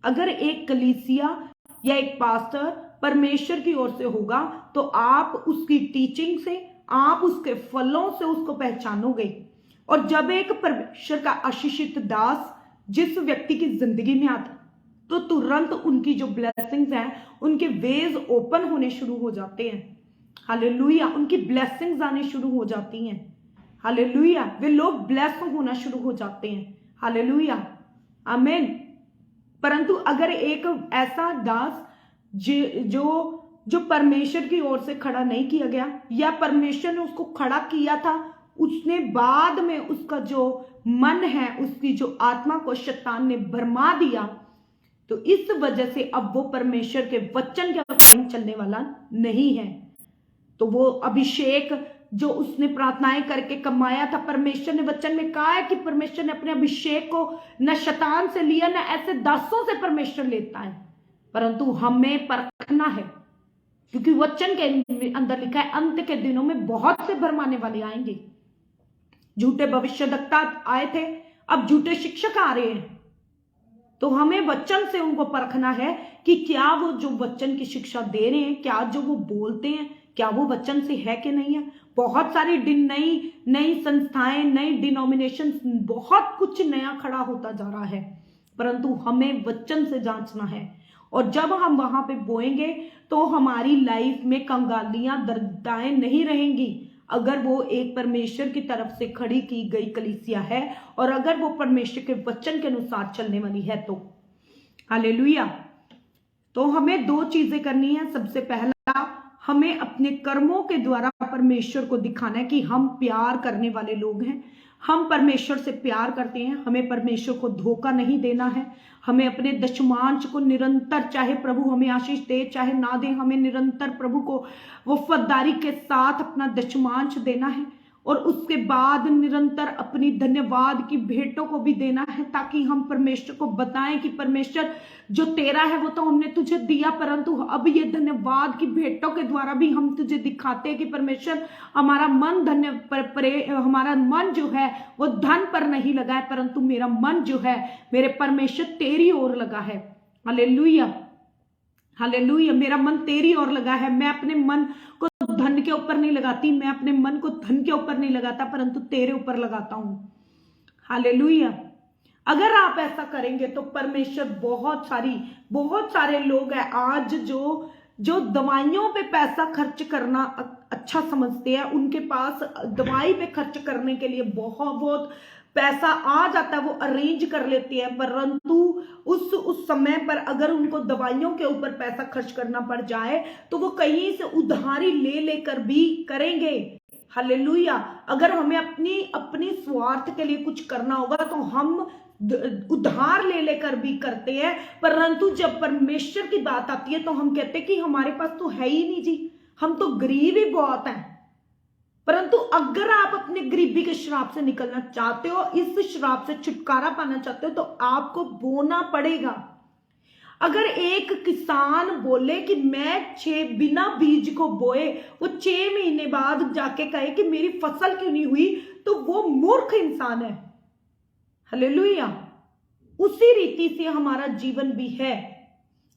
Speaker 1: अगर एक कलीसिया या एक पास्टर परमेश्वर की ओर से होगा तो आप उसकी टीचिंग से, आप उसके फलों से उसको पहचानोगे। और जब एक परमेश्वर का आशीषित दास जिस व्यक्ति की जिंदगी में आता तो तुरंत उनकी जो ब्लेसिंग्स हैं, उनके वेज ओपन होने शुरू हो जाते हैं। हालेलुया। उनकी ब्लेसिंग्स आने शुरू हो जाती हैं। हालेलुया। वे लोग ब्लेस होना शुरू हो जाते हैं। हालेलुया, आमीन। परंतु अगर एक ऐसा दास जो परमेश्वर की ओर से खड़ा नहीं किया गया, या परमेश्वर ने उसको खड़ा किया था, उसने बाद में उसका जो मन है, उसकी जो आत्मा को शैतान ने भरमा दिया, तो इस वजह से अब वो परमेश्वर के वचन के अकॉर्डिंग चलने वाला नहीं है। तो वो अभिषेक जो उसने प्रार्थनाएं करके कमाया था, परमेश्वर ने वचन में कहा है कि परमेश्वर ने अपने अभिषेक को न शैतान से लिया, न ऐसे दासों से परमेश्वर लेता है, परंतु हमें परखना है, क्योंकि वचन के अंदर लिखा है अंत के दिनों में बहुत से भरमाने वाले आएंगे। झूठे भविष्यद्वक्ता आए थे, अब झूठे शिक्षक आ रहे हैं। तो हमें वचन से उनको परखना है कि क्या वो जो वचन की शिक्षा दे रहे हैं, क्या जो वो बोलते हैं, क्या वो वचन से है कि नहीं है। बहुत सारी नई संस्थाएं, नई डिनोमिनेशन, बहुत कुछ नया खड़ा होता जा रहा है, परंतु हमें वचन से जांचना है। और जब हम वहां पे बोएंगे तो हमारी लाइफ में कंगालियां, दर्दाएं नहीं रहेंगी। अगर वो एक परमेश्वर की तरफ से खड़ी की गई कलीसिया है और अगर वो परमेश्वर के वचन के अनुसार चलने वाली है तो। हालेलुया। तो हमें दो चीजें करनी है। सबसे पहला, हमें अपने कर्मों के द्वारा परमेश्वर को दिखाना है कि हम प्यार करने वाले लोग हैं, हम परमेश्वर से प्यार करते हैं, हमें परमेश्वर को धोखा नहीं देना है। हमें अपने दशमांश को निरंतर, चाहे प्रभु हमें आशीष दे चाहे ना दे, हमें निरंतर प्रभु को वफादारी के साथ अपना दशमांश देना है। और उसके बाद निरंतर अपनी धन्यवाद की भेंटों को भी देना है, ताकि हम परमेश्वर को बताएं कि परमेश्वर जो तेरा है वो तो हमने तुझे दिया, परंतु अब ये धन्यवाद की भेंटों के द्वारा भी हम तुझे दिखाते हैं कि परमेश्वर हमारा मन हमारा मन जो है वो धन पर नहीं लगा है, परंतु मेरा मन जो है मेरे परमेश्वर तेरी ओर लगा है। Hallelujah, hallelujah. मेरा मन तेरी ओर लगा है। मैं अपने मन को धन के ऊपर नहीं लगाती, मैं अपने मन को धन के ऊपर नहीं लगाता, परंतु तेरे ऊपर लगाता हूं। हालेलुया। अगर आप ऐसा करेंगे तो परमेश्वर, बहुत सारे लोग हैं आज जो दवाइयों पे पैसा खर्च करना अच्छा समझते हैं, उनके पास दवाई पे खर्च करने के लिए बहुत पैसा आ जाता है, वो अरेंज कर लेते हैं, परंतु उस समय पर अगर उनको दवाइयों के ऊपर पैसा खर्च करना पड़ जाए तो वो कहीं से उधारी ले लेकर भी करेंगे। हालेलुया। अगर हमें अपनी स्वार्थ के लिए कुछ करना होगा तो हम उधार ले लेकर भी करते हैं, परंतु जब परमेश्वर की बात आती है तो हम कहते हैं कि हमारे पास तो है ही नहीं जी, हम तो गरीब ही बहुत हैं। परंतु अगर आप अपने गरीबी के श्राप से निकलना चाहते हो, इस श्राप से छुटकारा पाना चाहते हो, तो आपको बोना पड़ेगा। अगर एक किसान बोले कि मैं बिना बीज को बोए वो 6 महीने बाद जाके कहे कि मेरी फसल क्यों नहीं हुई, तो वो मूर्ख इंसान है। हालेलुया। उसी रीति से हमारा जीवन भी है।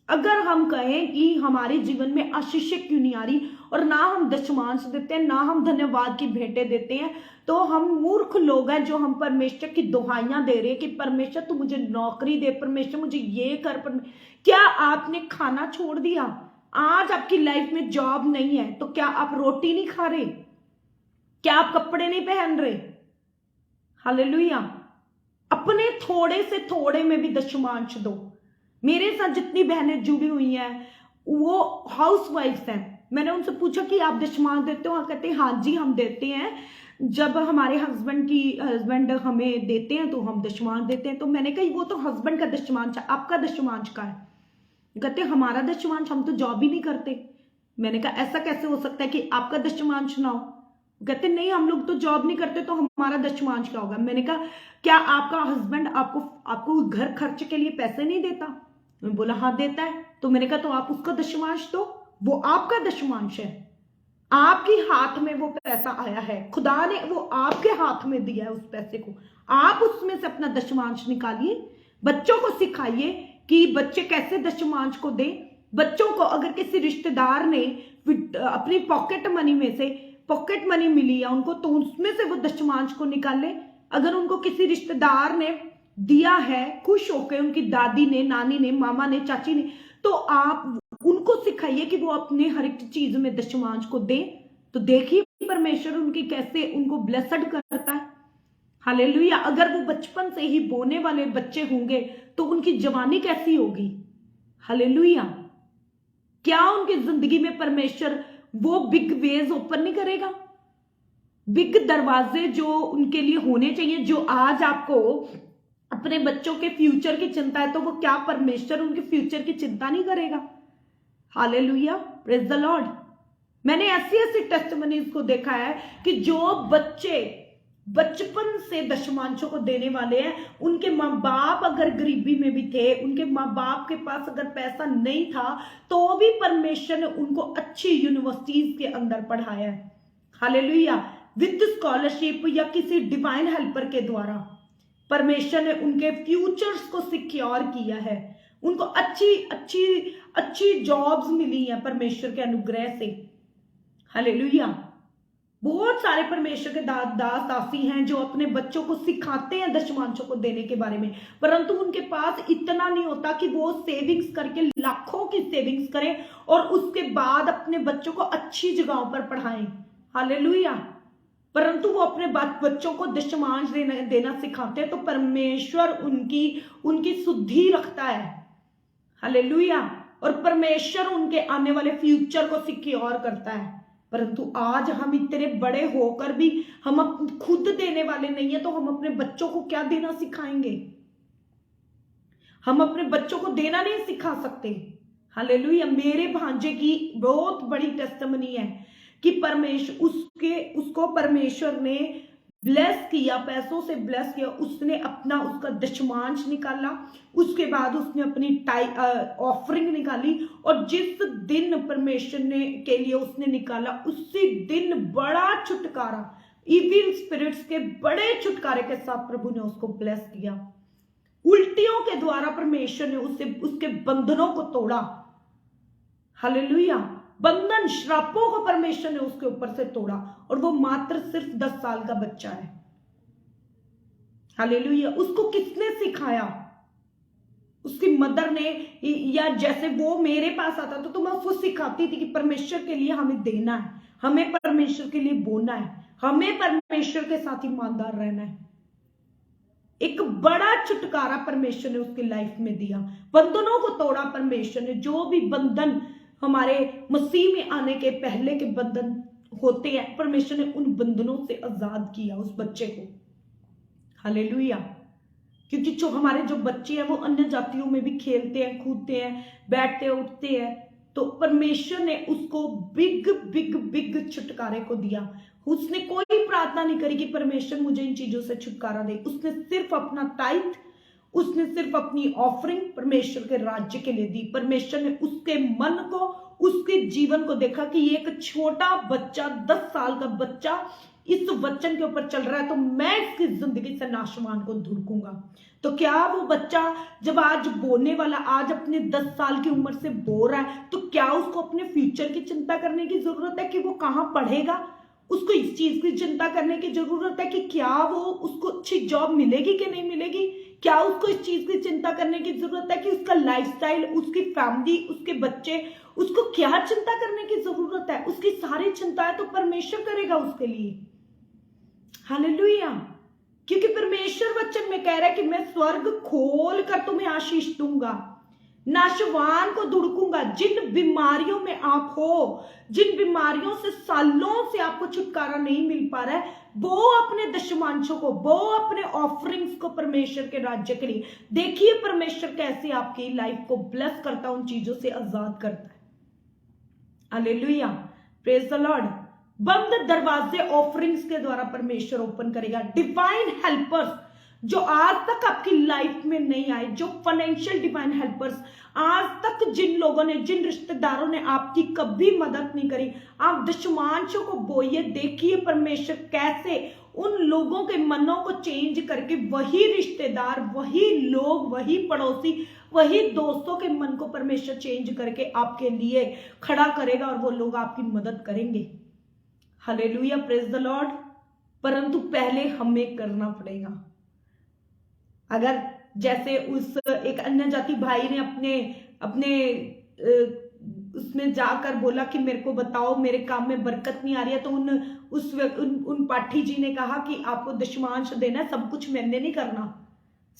Speaker 1: अगर हम कहें कि हमारे जीवन में आशीष क्यों नहीं आ रही और ना हम दशमांश देते हैं, ना हम धन्यवाद की भेंटें देते हैं, तो हम मूर्ख लोग हैं जो हम परमेश्वर की दुहाइयां दे रहे हैं कि परमेश्वर तू मुझे नौकरी दे, परमेश्वर मुझे ये कर। क्या आपने खाना छोड़ दिया? आज आपकी लाइफ में जॉब नहीं है तो क्या आप रोटी नहीं खा रहे? क्या आप कपड़े नहीं पहन रहे? हालेलुया। अपने थोड़े से थोड़े में भी दशमांश दो। मेरे साथ जितनी बहनें जुड़ी हुई हैं वो हाउस वाइफ हैं, मैंने उनसे पूछा कि आप दशमांश देते हो? कहते हैं हाँ जी हम देते हैं, जब हमारे हस्बैंड हमें देते हैं तो हम दशमांश देते हैं। तो मैंने कहा वो तो हस्बैंड का दशमांश है, आपका दशमांश का है? कहते हमारा दशमांश, हम तो जॉब ही नहीं करते। मैंने कहा ऐसा कैसे हो सकता है कि आपका दशमांश ना हो? कहते नहीं हम लोग तो जॉब नहीं करते तो हमारा दशमांश क्या होगा? मैंने कहा क्या आपका हस्बैंड आपको घर खर्च के लिए पैसे नहीं देता? बोला हाँ देता है। तो मैंने कहा तो आप उसका दशमांश दो, वो आपका दशमांश है, आपके हाथ में वो पैसा आया है, खुदा ने वो आपके हाथ में दिया है उस पैसे को, आप उसमें से अपना दशमांश निकालिए। बच्चों को सिखाइए कि बच्चे कैसे दशमांश को दें। बच्चों को अगर किसी रिश्तेदार ने अपनी पॉकेट मनी में से पॉकेट मनी मिली है उनको, तो उसमें से वो दशमांश को निकाले। अगर उनको किसी रिश्तेदार ने दिया है खुश होकर, उनकी दादी ने, नानी ने, मामा ने, चाची ने, तो आप उनको सिखाइए कि वो अपने हर एक चीज में दशमांश को दे। तो देखिए परमेश्वर उनकी कैसे उनको ब्लेसड करता है। हालेलुया। अगर वो बचपन से ही बोने वाले बच्चे होंगे तो उनकी जवानी कैसी होगी? हालेलुया। क्या उनकी जिंदगी में परमेश्वर वो बिग वेज ओपन नहीं करेगा? बिग दरवाजे जो उनके लिए होने चाहिए, जो आज आपको अपने बच्चों के फ्यूचर की चिंता है, तो वो क्या परमेश्वर उनके फ्यूचर की चिंता नहीं करेगा? Hallelujah, praise the Lord. मैंने ऐसी ऐसी टेस्टिमनीज को देखा है कि जो बच्चे बचपन से दशमांशों को देने वाले हैं, उनके माँ बाप अगर गरीबी में भी थे, उनके माँ बाप के पास अगर पैसा नहीं था, तो भी परमेश्वर ने उनको अच्छी यूनिवर्सिटीज के अंदर पढ़ाया है। हालेलुया। विद स्कॉलरशिप या किसी डिवाइन हेल्पर के द्वारा परमेश्वर ने उनके फ्यूचर्स को सिक्योर किया है। उनको अच्छी अच्छी अच्छी जॉब्स मिली हैं परमेश्वर के अनुग्रह से। हालेलुया। बहुत सारे परमेश्वर के दास दासी हैं जो अपने बच्चों को सिखाते हैं दशमांशों को देने के बारे में, परंतु उनके पास इतना नहीं होता कि वो सेविंग्स करके लाखों की सेविंग्स करें और उसके बाद अपने बच्चों को अच्छी जगहों पर पढ़ाएं। हालेलुया। परंतु वो अपने बच्चों को दशमांश देना सिखाते हैं तो परमेश्वर उनकी शुद्धि रखता है। हालेलुया। और परमेश्वर उनके आने वाले फ्यूचर को सिक्योर करता है। परंतु आज हम इतने बड़े होकर भी हम खुद देने वाले नहीं है, तो हम अपने बच्चों को क्या देना सिखाएंगे? हम अपने बच्चों को देना नहीं सिखा सकते। हालेलुया। मेरे भांजे की बहुत बड़ी टेस्टिमनी है कि उसको परमेश्वर ने ब्लेस किया, पैसों से ब्लेस किया। उसने उसका दशमांश निकाला, उसके बाद उसने अपनी ऑफरिंग निकाली, और जिस दिन परमेश्वर ने के लिए उसने निकाला, उसी दिन बड़ा छुटकारा, इविल स्पिरिट्स के बड़े छुटकारे के साथ प्रभु ने उसको ब्लेस किया। उल्टियों के द्वारा परमेश्वर ने उसके बंधनों को तोड़ा। हालेलुया। बंधन, श्रापों को परमेश्वर ने उसके ऊपर से तोड़ा, और वो मात्र सिर्फ 10 साल का बच्चा है। हालेलुया। उसको किसने सिखाया? उसकी मदर ने, या जैसे वो मेरे पास आता था तो मैं उसको सिखाती थी कि परमेश्वर के लिए हमें देना है, हमें परमेश्वर के लिए बोलना है, हमें परमेश्वर के साथ ईमानदार रहना है। एक बड़ा छुटकारा परमेश्वर ने उसकी लाइफ में दिया। बंधनों को तोड़ा परमेश्वर ने। जो भी बंधन हमारे मसीह में आने के पहले के बंधन होते हैं, परमेश्वर ने उन बंधनों से आजाद किया उस बच्चे को। हालेलुया। क्योंकि जो हमारे जो बच्चे हैं वो अन्य जातियों में भी खेलते हैं, कूदते हैं, बैठते उठते हैं, तो परमेश्वर ने उसको बिग बिग बिग छुटकारे को दिया। उसने कोई प्रार्थना नहीं करी कि परमेश्वर मुझे इन चीजों से छुटकारा दे। उसने सिर्फ अपना टाइट, उसने सिर्फ अपनी ऑफरिंग परमेश्वर के राज्य के लिए दी। परमेश्वर ने उसके मन को, उसके जीवन को देखा कि ये एक छोटा बच्चा, 10 साल का बच्चा
Speaker 2: इस वचन के ऊपर चल रहा है, तो मैं इसकी जिंदगी से नाशवान को धुड़कूंगा। तो क्या वो बच्चा जब आज बोने वाला, आज अपने 10 साल की उम्र से बो रहा है, तो क्या उसको अपने फ्यूचर की चिंता करने की जरूरत है कि वो कहां पढ़ेगा? उसको इस चीज की चिंता करने की जरूरत है कि क्या वो उसको अच्छी जॉब मिलेगी कि नहीं मिलेगी? क्या उसको इस चीज की चिंता करने की जरूरत है कि उसका लाइफस्टाइल, उसकी फैमिली, उसके बच्चे, उसको क्या चिंता करने की जरूरत है? उसकी सारी चिंताएं तो परमेश्वर करेगा उसके लिए। हालेलुया। क्योंकि परमेश्वर वचन में कह रहा है कि मैं स्वर्ग खोल कर तुम्हें आशीष दूंगा, नाशवान को दुड़कूंगा। जिन बीमारियों में आप हो, जिन बीमारियों से सालों से आपको छुटकारा नहीं मिल पा रहा है, वो अपने दशमांशों को, वो अपने ऑफरिंग्स को परमेश्वर के राज्य के लिए, देखिए परमेश्वर कैसे आपकी लाइफ को ब्लेस करता है, उन चीजों से आजाद करता है। Hallelujah, praise the Lord. बंद दरवाजे ऑफरिंग्स के द्वारा परमेश्वर ओपन करेगा। डिवाइन हेल्पर्स जो आज तक आपकी लाइफ में नहीं आए, जो फाइनेंशियल डिवाइन हेल्पर्स आज तक, जिन लोगों ने, जिन रिश्तेदारों ने आपकी कभी मदद नहीं करी, आप दशमांशों को बोइए, देखिए परमेश्वर कैसे उन लोगों के मनों को चेंज करके वही रिश्तेदार, वही लोग, वही पड़ोसी, वही दोस्तों के मन को परमेश्वर चेंज करके आपके लिए खड़ा करेगा और वो लोग आपकी मदद करेंगे। Hallelujah, praise the Lord. परंतु पहले हमें करना पड़ेगा। अगर जैसे उस एक अन्य जाति भाई ने अपने उसमें जाकर बोला कि मेरे को बताओ, मेरे काम में बरकत नहीं आ रही है, तो उन पाठी जी ने कहा कि आपको दशमांश देना है, सब कुछ मैंने नहीं करना,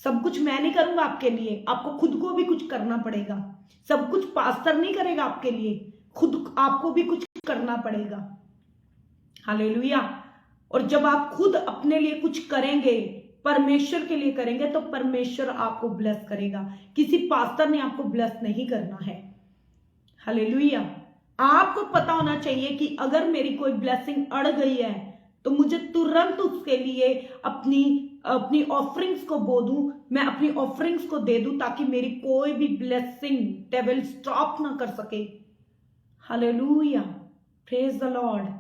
Speaker 2: सब कुछ मैं नहीं करूंगा आपके लिए, आपको खुद को भी कुछ करना पड़ेगा। सब कुछ पास्टर नहीं करेगा आपके लिए, खुद आपको भी कुछ करना पड़ेगा। हालेलुया। और जब आप खुद अपने लिए कुछ करेंगे, परमेश्वर के लिए करेंगे, तो परमेश्वर आपको ब्लेस करेगा। किसी पास्टर ने आपको ब्लेस नहीं करना है। हालेलुया। आपको पता होना चाहिए कि अगर मेरी कोई ब्लेसिंग अड़ गई है तो मुझे तुरंत उसके लिए अपनी ऑफरिंग्स को बो दूं, मैं अपनी ऑफरिंग्स को दे दूं, ताकि मेरी कोई भी ब्लेसिंग डेविल स्टॉप ना कर सके। Hallelujah, praise the Lord.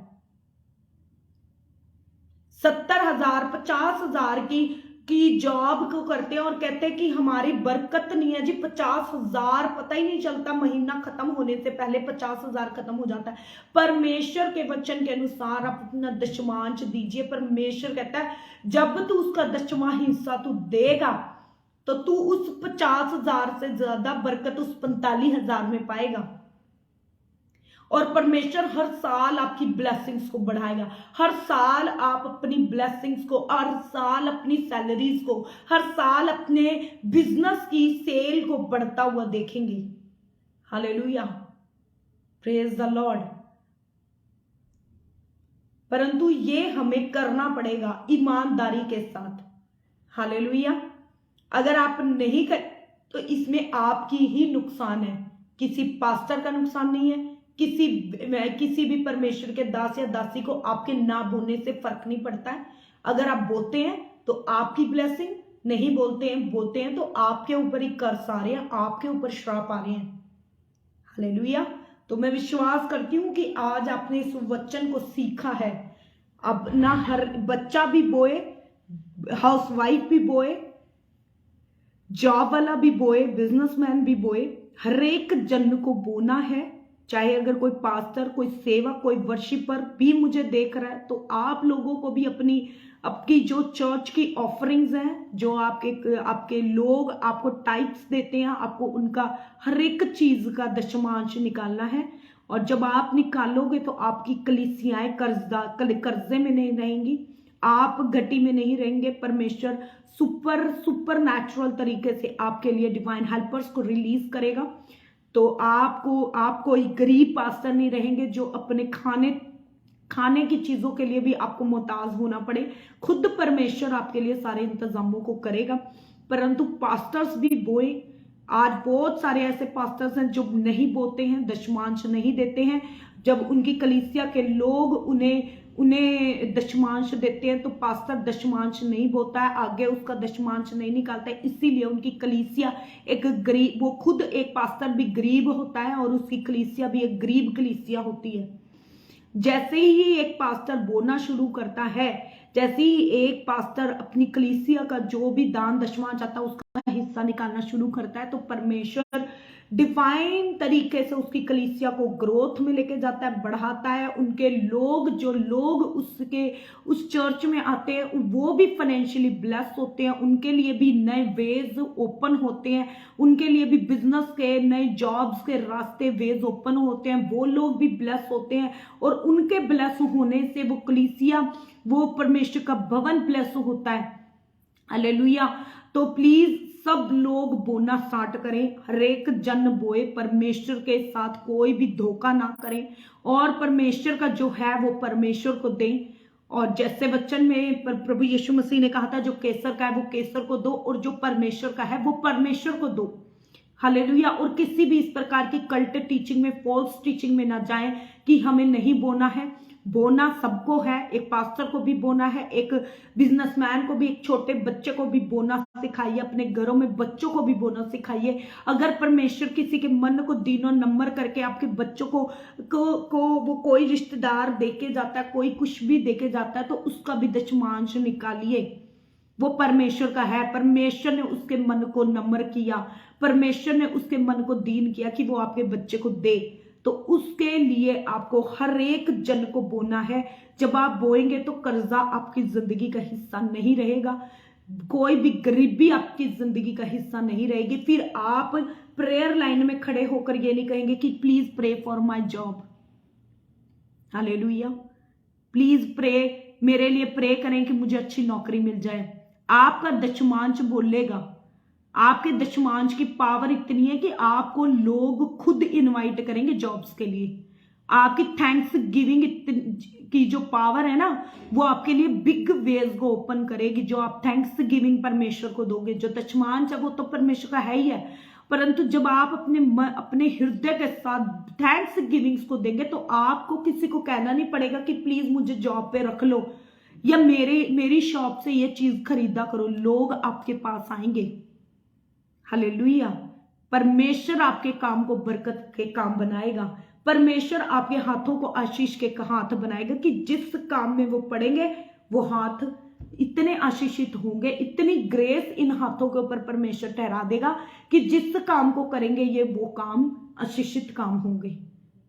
Speaker 2: 70,000 50,000 की जॉब को करते हैं और कहते हैं कि हमारी बरकत नहीं है जी। 50,000 पता ही नहीं चलता, महीना खत्म होने से पहले 50,000 खत्म हो जाता है। परमेश्वर के वचन के अनुसार आप अपना दशमांश दीजिए। परमेश्वर कहता है जब तू उसका दशमां हिस्सा तू देगा तो तू उस 50,000 से ज्यादा बरकत उस 45,000 में पाएगा। और परमेश्वर हर साल आपकी ब्लेसिंग्स को बढ़ाएगा। हर साल आप अपनी ब्लेसिंग्स को, हर साल अपनी सैलरीज को, हर साल अपने बिजनेस की सेल को बढ़ता हुआ देखेंगे। Hallelujah, praise the Lord. परंतु ये हमें करना पड़ेगा ईमानदारी के साथ। हालेलुया। अगर आप नहीं कर तो इसमें आपकी ही नुकसान है, किसी पास्टर का नुकसान नहीं है। किसी भी परमेश्वर के दास या दासी को आपके ना बोने से फर्क नहीं पड़ता है। अगर आप बोलते हैं तो आपकी ब्लेसिंग, नहीं बोलते हैं तो आपके ऊपर ही कर्स आ रहे हैं, आपके ऊपर श्राप आ रहे हैं। हालेलुया। तो मैं विश्वास करती हूं कि आज आपने इस वचन को सीखा है। अब ना हर बच्चा भी बोए, हाउसवाइफ भी बोए, जॉब वाला भी बोए, बिजनेसमैन भी बोए, हर एक जन को बोना है। चाहे अगर कोई पास्टर, कोई सेवक, कोई वर्शिपर भी मुझे देख रहा है, तो आप लोगों को भी आपकी जो चर्च की ऑफरिंग्स हैं, जो आपके लोग आपको टाइप्स देते हैं, आपको उनका हर एक चीज का दशमांश निकालना है। और जब आप निकालोगे तो आपकी कलीसियाएं कर्जे में नहीं रहेंगी, आप घटी में नहीं रहेंगे। परमेश्वर सुपर नेचुरल तरीके से आपके लिए डिवाइन हेल्पर्स को रिलीज करेगा। तो आप कोई गरीब पास्टर नहीं रहेंगे जो अपने खाने की चीजों के लिए भी आपको मोहताज होना पड़े। खुद परमेश्वर आपके लिए सारे इंतजामों को करेगा। परंतु पास्टर्स भी बोए। आज बहुत सारे ऐसे पास्टर्स हैं जो नहीं बोते हैं, दशमांश नहीं देते हैं। जब उनकी कलीसिया के लोग उन्हें दशमांश देते हैं तो पास्टर दशमांश नहीं बोता है, आगे उसका दशमांश नहीं निकालता है। इसीलिए उनकी कलीसिया एक गरीब, वो खुद एक पास्टर भी गरीब होता है और उसकी कलीसिया भी एक गरीब कलीसिया होती है। जैसे ही एक पास्टर बोना शुरू करता है, जैसे ही एक पास्टर अपनी कलीसिया का जो भी दान दशमांश आता है उसका हिस्सा निकालना शुरू करता है, तो परमेश्वर डिवाइन तरीके से उसकी कलीसिया को ग्रोथ में लेके जाता है, बढ़ाता है। उनके लोग, जो लोग उसके उस चर्च में आते हैं वो भी फाइनेंशियली ब्लेस होते हैं, उनके लिए भी नए वेज ओपन होते हैं, उनके लिए भी बिजनेस के नए जॉब्स के रास्ते वेज ओपन होते हैं, वो लोग भी ब्लेस होते हैं। और उनके ब्लेस होने से वो कलीसिया, वो परमेश्वर का भवन ब्लेस होता है। हालेलुया। तो प्लीज सब लोग बोना स्टार्ट करें, हर एक जन बोए, परमेश्वर के साथ कोई भी धोखा ना करें और परमेश्वर का जो है वो परमेश्वर को दें। और जैसे वचन में प्रभु यीशु मसीह ने कहा था, जो केसर का है वो केसर को दो और जो परमेश्वर का है वो परमेश्वर को दो। हालेलुया। और किसी भी इस प्रकार की कल्ट टीचिंग में, फॉल्स टीचिंग में ना जाएं कि हमें नहीं बोना है। बोना सबको है, एक पास्टर को भी बोना है, एक बिजनेसमैन को भी, एक छोटे बच्चे को भी बोना सिखाइए, अपने घरों में बच्चों को भी बोना सिखाइए। अगर परमेश्वर किसी के मन को दिनों नंबर करके आपके बच्चों को वो कोई रिश्तेदार देके जाता है, कोई कुछ भी देके जाता है, तो उसका भी दशमांश निकालिए। वो परमेश्वर का है, परमेश्वर ने उसके मन को नम्र किया, परमेश्वर ने उसके मन को दीन किया कि वो आपके बच्चे को दे। तो उसके लिए आपको हर एक जन को बोना है। जब आप बोएंगे तो कर्जा आपकी जिंदगी का हिस्सा नहीं रहेगा, कोई भी गरीबी आपकी जिंदगी का हिस्सा नहीं रहेगी। फिर आप प्रेयर लाइन में खड़े होकर ये नहीं कहेंगे कि please pray for my job. Hallelujah. Please pray, मेरे लिए प्रे करें कि मुझे अच्छी नौकरी मिल जाए। आपका दशमांश बोलेगा, आपके दशमांश की पावर इतनी है कि आपको लोग खुद इनवाइट करेंगे जॉब्स के लिए। आपकी थैंक्स गिविंग की जो पावर है ना, वो आपके लिए बिग वेज को ओपन करेगी। जो आप थैंक्स गिविंग परमेश्वर को दोगे, जो दशमांश है वो तो परमेश्वर का है ही है, परंतु जब आप अपने हृदय के साथ थैंक्स गिविंग्स को देंगे तो आपको किसी को कहना नहीं पड़ेगा कि प्लीज मुझे जॉब पे रख लो या मेरी शॉप से ये चीज खरीदा करो। लोग आपके पास आएंगे। हालेलुया। परमेश्वर आपके काम को बरकत के काम बनाएगा। परमेश्वर आपके हाथों को आशीष के हाथ बनाएगा कि जिस काम में वो पड़ेंगे वो हाथ इतने आशीषित होंगे, इतनी ग्रेस इन हाथों के ऊपर परमेश्वर ठहरा देगा कि जिस काम को करेंगे ये वो काम आशीषित काम होंगे,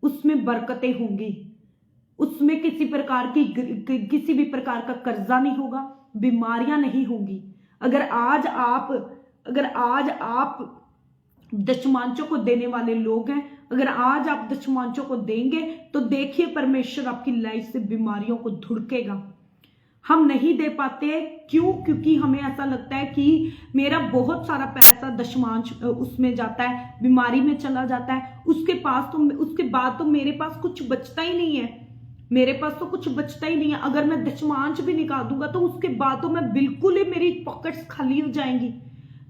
Speaker 2: उसमें बरकतें होंगी, उसमें किसी भी प्रकार का कर्जा नहीं होगा, बीमारियां नहीं होंगी। अगर आज आप दशमांशों को देने वाले लोग हैं, अगर आज आप दशमांशों को देंगे तो देखिए परमेश्वर आपकी लाइफ से बीमारियों को धुड़केगा। हम नहीं दे पाते क्यों? क्योंकि हमें ऐसा लगता है कि मेरा बहुत सारा पैसा दशमांश उसमें जाता है, बीमारी में चला जाता है, उसके बाद तो मेरे पास कुछ बचता ही नहीं है, मेरे पास तो कुछ बचता ही नहीं है। अगर मैं दशमांश भी निकाल दूंगा तो उसके बाद तो मैं बिल्कुल ही, मेरी पॉकेट्स खाली हो जाएंगी।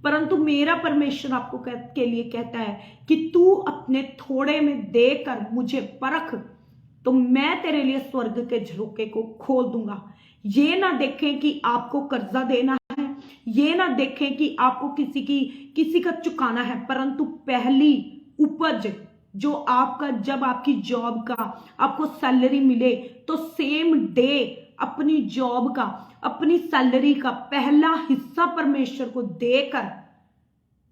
Speaker 2: परंतु मेरा परमेश्वर आपको के लिए कहता है कि तू अपने थोड़े में देकर मुझे परख, तो मैं तेरे लिए स्वर्ग के झरोके को खोल दूंगा। ये ना देखें कि आपको कर्जा देना है, ये ना देखें कि आपको किसी का चुकाना है, परंतु पहली उपज जो आपका, जब आपकी जॉब का आपको सैलरी मिले तो सेम डे अपनी जॉब का, अपनी सैलरी का पहला हिस्सा परमेश्वर को देकर,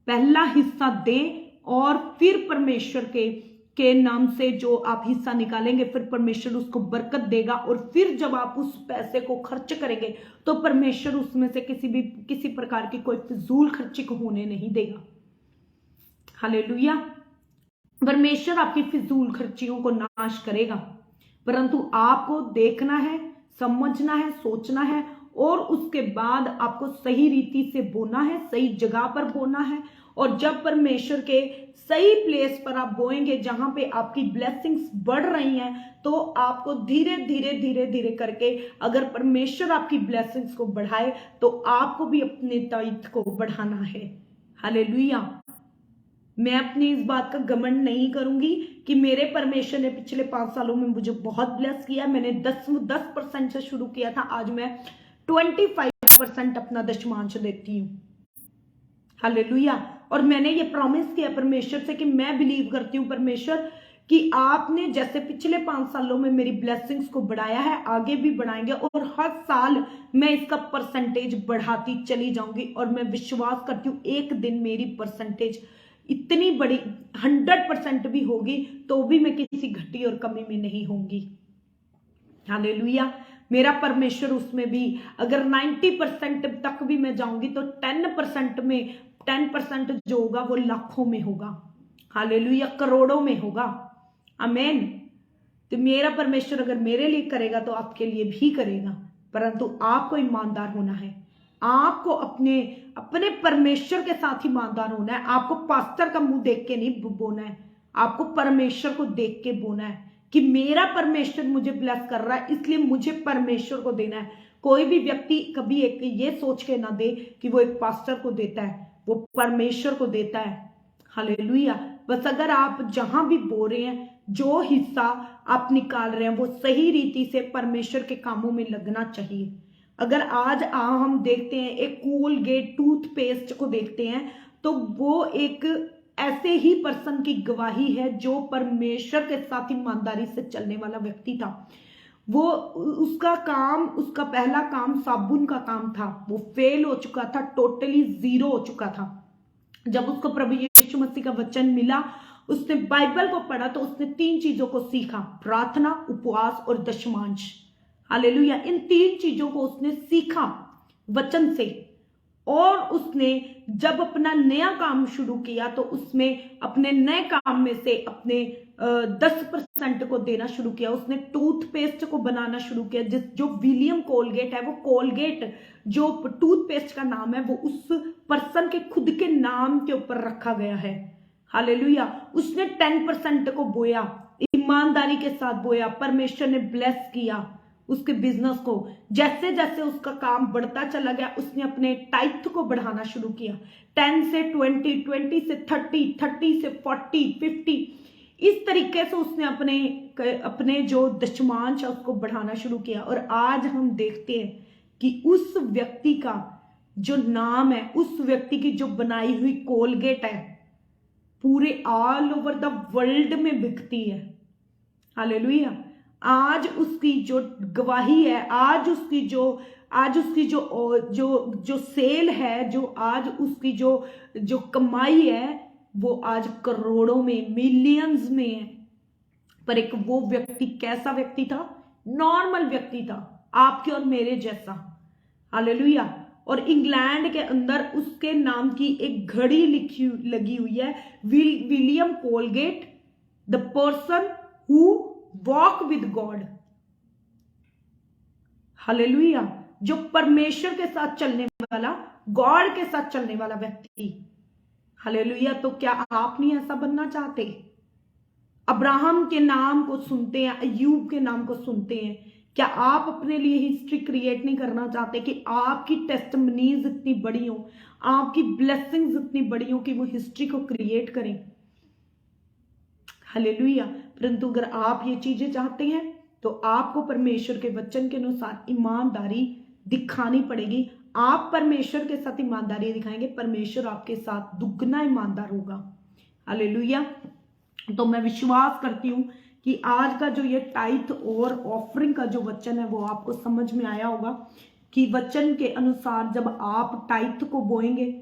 Speaker 2: पहला हिस्सा दें और फिर परमेश्वर के नाम से जो आप हिस्सा निकालेंगे फिर परमेश्वर उसको बरकत देगा। और फिर जब आप उस पैसे को खर्च करेंगे तो परमेश्वर उसमें से किसी प्रकार की कोई फिजूल खर्ची को होने नहीं देगा। हालेलुया। परमेश्वर आपकी फिजूल खर्चियों को नाश करेगा, परंतु आपको देखना है, समझना है, सोचना है और उसके बाद आपको सही रीति से बोना है, सही जगह पर बोना है। और जब परमेश्वर के सही प्लेस पर आप बोएंगे जहां पे आपकी ब्लेसिंग्स बढ़ रही हैं, तो आपको धीरे धीरे करके, अगर परमेश्वर आपकी ब्लेसिंग्स को बढ़ाए तो आपको भी अपने दायित्व को बढ़ाना है। हालेलुया। मैं अपनी इस बात का घमंड नहीं करूंगी कि मेरे परमेश्वर ने पिछले 5 सालों में मुझे बहुत ब्लेस किया। मैंने 10% से शुरू किया था, आज मैं 25% अपना दशमांश देती हूँ। हालेलुया। और मैंने ये प्रॉमिस किया परमेश्वर से कि मैं बिलीव करती हूँ परमेश्वर कि आपने जैसे पिछले 5 सालों में मेरी ब्लेसिंग्स को बढ़ाया है, आगे भी बढ़ाएंगे और हर साल मैं इसका परसेंटेज बढ़ाती चली जाऊंगी। और मैं विश्वास करती हूँ एक दिन मेरी परसेंटेज इतनी बड़ी 100% भी होगी तो भी मैं किसी घटी और कमी में नहीं होंगी। हालेलुया। मेरा परमेश्वर उसमें भी अगर 90% तक भी मैं जाऊंगी तो 10% में 10% जो होगा वो लाखों में होगा। हालेलुया, करोड़ों में होगा। आमीन। तो मेरा परमेश्वर अगर मेरे लिए करेगा तो आपके लिए भी करेगा, परंतु आपको ईमानदार होना है। आपको अपने अपने परमेश्वर के साथ ईमानदार होना है। आपको पास्टर का मुंह देख के नहीं बोना है, आपको परमेश्वर को देख के बोना है कि मेरा परमेश्वर मुझे ब्लेस कर रहा है इसलिए मुझे परमेश्वर को देना है। कोई भी व्यक्ति कभी एक ये सोच के ना दे कि वो एक पास्टर को देता है, वो परमेश्वर को देता है। हालेलुया। बस अगर आप जहां भी बोल रहे हैं, जो हिस्सा आप निकाल रहे हैं वो सही रीति से परमेश्वर के कामों में लगना चाहिए। अगर आज हम देखते हैं एक कोलगेट टूथपेस्ट को देखते हैं तो वो एक ऐसे ही पर्सन की गवाही है जो परमेश्वर के साथ ईमानदारी से चलने वाला व्यक्ति था। वो उसका पहला काम साबुन का काम था, वो फेल हो चुका था, टोटली जीरो हो चुका था। जब उसको प्रभु यीशु मसीह का वचन मिला, उसने बाइबल को पढ़ा तो उसने 3 चीजों को सीखा, प्रार्थना, उपवास और दशमांश। हालेलुया। इन 3 चीजों को उसने सीखा वचन से। और उसने जब अपना नया काम शुरू किया तो उसमें अपने नए काम में से अपने 10% को देना शुरू किया। उसने टूथपेस्ट को बनाना शुरू किया, जो विलियम कोलगेट है, वो कोलगेट जो टूथपेस्ट का नाम है वो उस पर्सन के खुद के नाम के ऊपर रखा गया है। हालेलुया। उसने 10% को बोया, ईमानदारी के साथ बोया। परमेश्वर ने ब्लेस किया उसके बिजनेस को। जैसे जैसे उसका काम बढ़ता चला गया उसने अपने टाइथ को बढ़ाना शुरू किया। 10 से 20, 20 से 30, 30 से 40, 50, इस तरीके से उसने अपने जो दशमांश है उसको बढ़ाना शुरू किया। और आज हम देखते हैं कि उस व्यक्ति का जो नाम है, उस व्यक्ति की जो बनाई हुई कोलगेट है, पूरे ऑल ओवर द वर्ल्ड में बिकती है। हालेलुया। आज उसकी जो गवाही है, आज उसकी जो सेल है, जो आज उसकी जो कमाई है, वो आज करोड़ों में, मिलियंस में है। पर एक वो व्यक्ति कैसा व्यक्ति था? नॉर्मल व्यक्ति था, आपके और मेरे जैसा। हालेलुया। और इंग्लैंड के अंदर उसके नाम की एक घड़ी लगी हुई है, William Colgate, the person who walk with God. Hallelujah. जो परमेश्वर के साथ चलने वाला, गॉड के साथ चलने वाला व्यक्ति। हालेलुया। तो क्या आप नहीं ऐसा बनना चाहते? अब्राहम के नाम को सुनते हैं, अय्यूब के नाम को सुनते हैं। क्या आप अपने लिए हिस्ट्री क्रिएट नहीं करना चाहते कि आपकी टेस्टिमनीज इतनी बड़ी हो, आपकी ब्लेसिंग्स इतनी बड़ी हो कि वो हिस्ट्री को क्रिएट करें? हालेलुया। परंतु अगर आप ये चीजें चाहते हैं तो आपको परमेश्वर के वचन के अनुसार ईमानदारी दिखानी पड़ेगी। आप परमेश्वर के साथ ईमानदारी दिखाएंगे, परमेश्वर आपके साथ दुगना ईमानदार होगा। हालेलुया। तो मैं विश्वास करती हूं कि आज का जो ये टाइथ और ऑफरिंग का जो वचन है वो आपको समझ में आया होगा कि वचन के अनुसार जब आप टाइथ को बोएंगे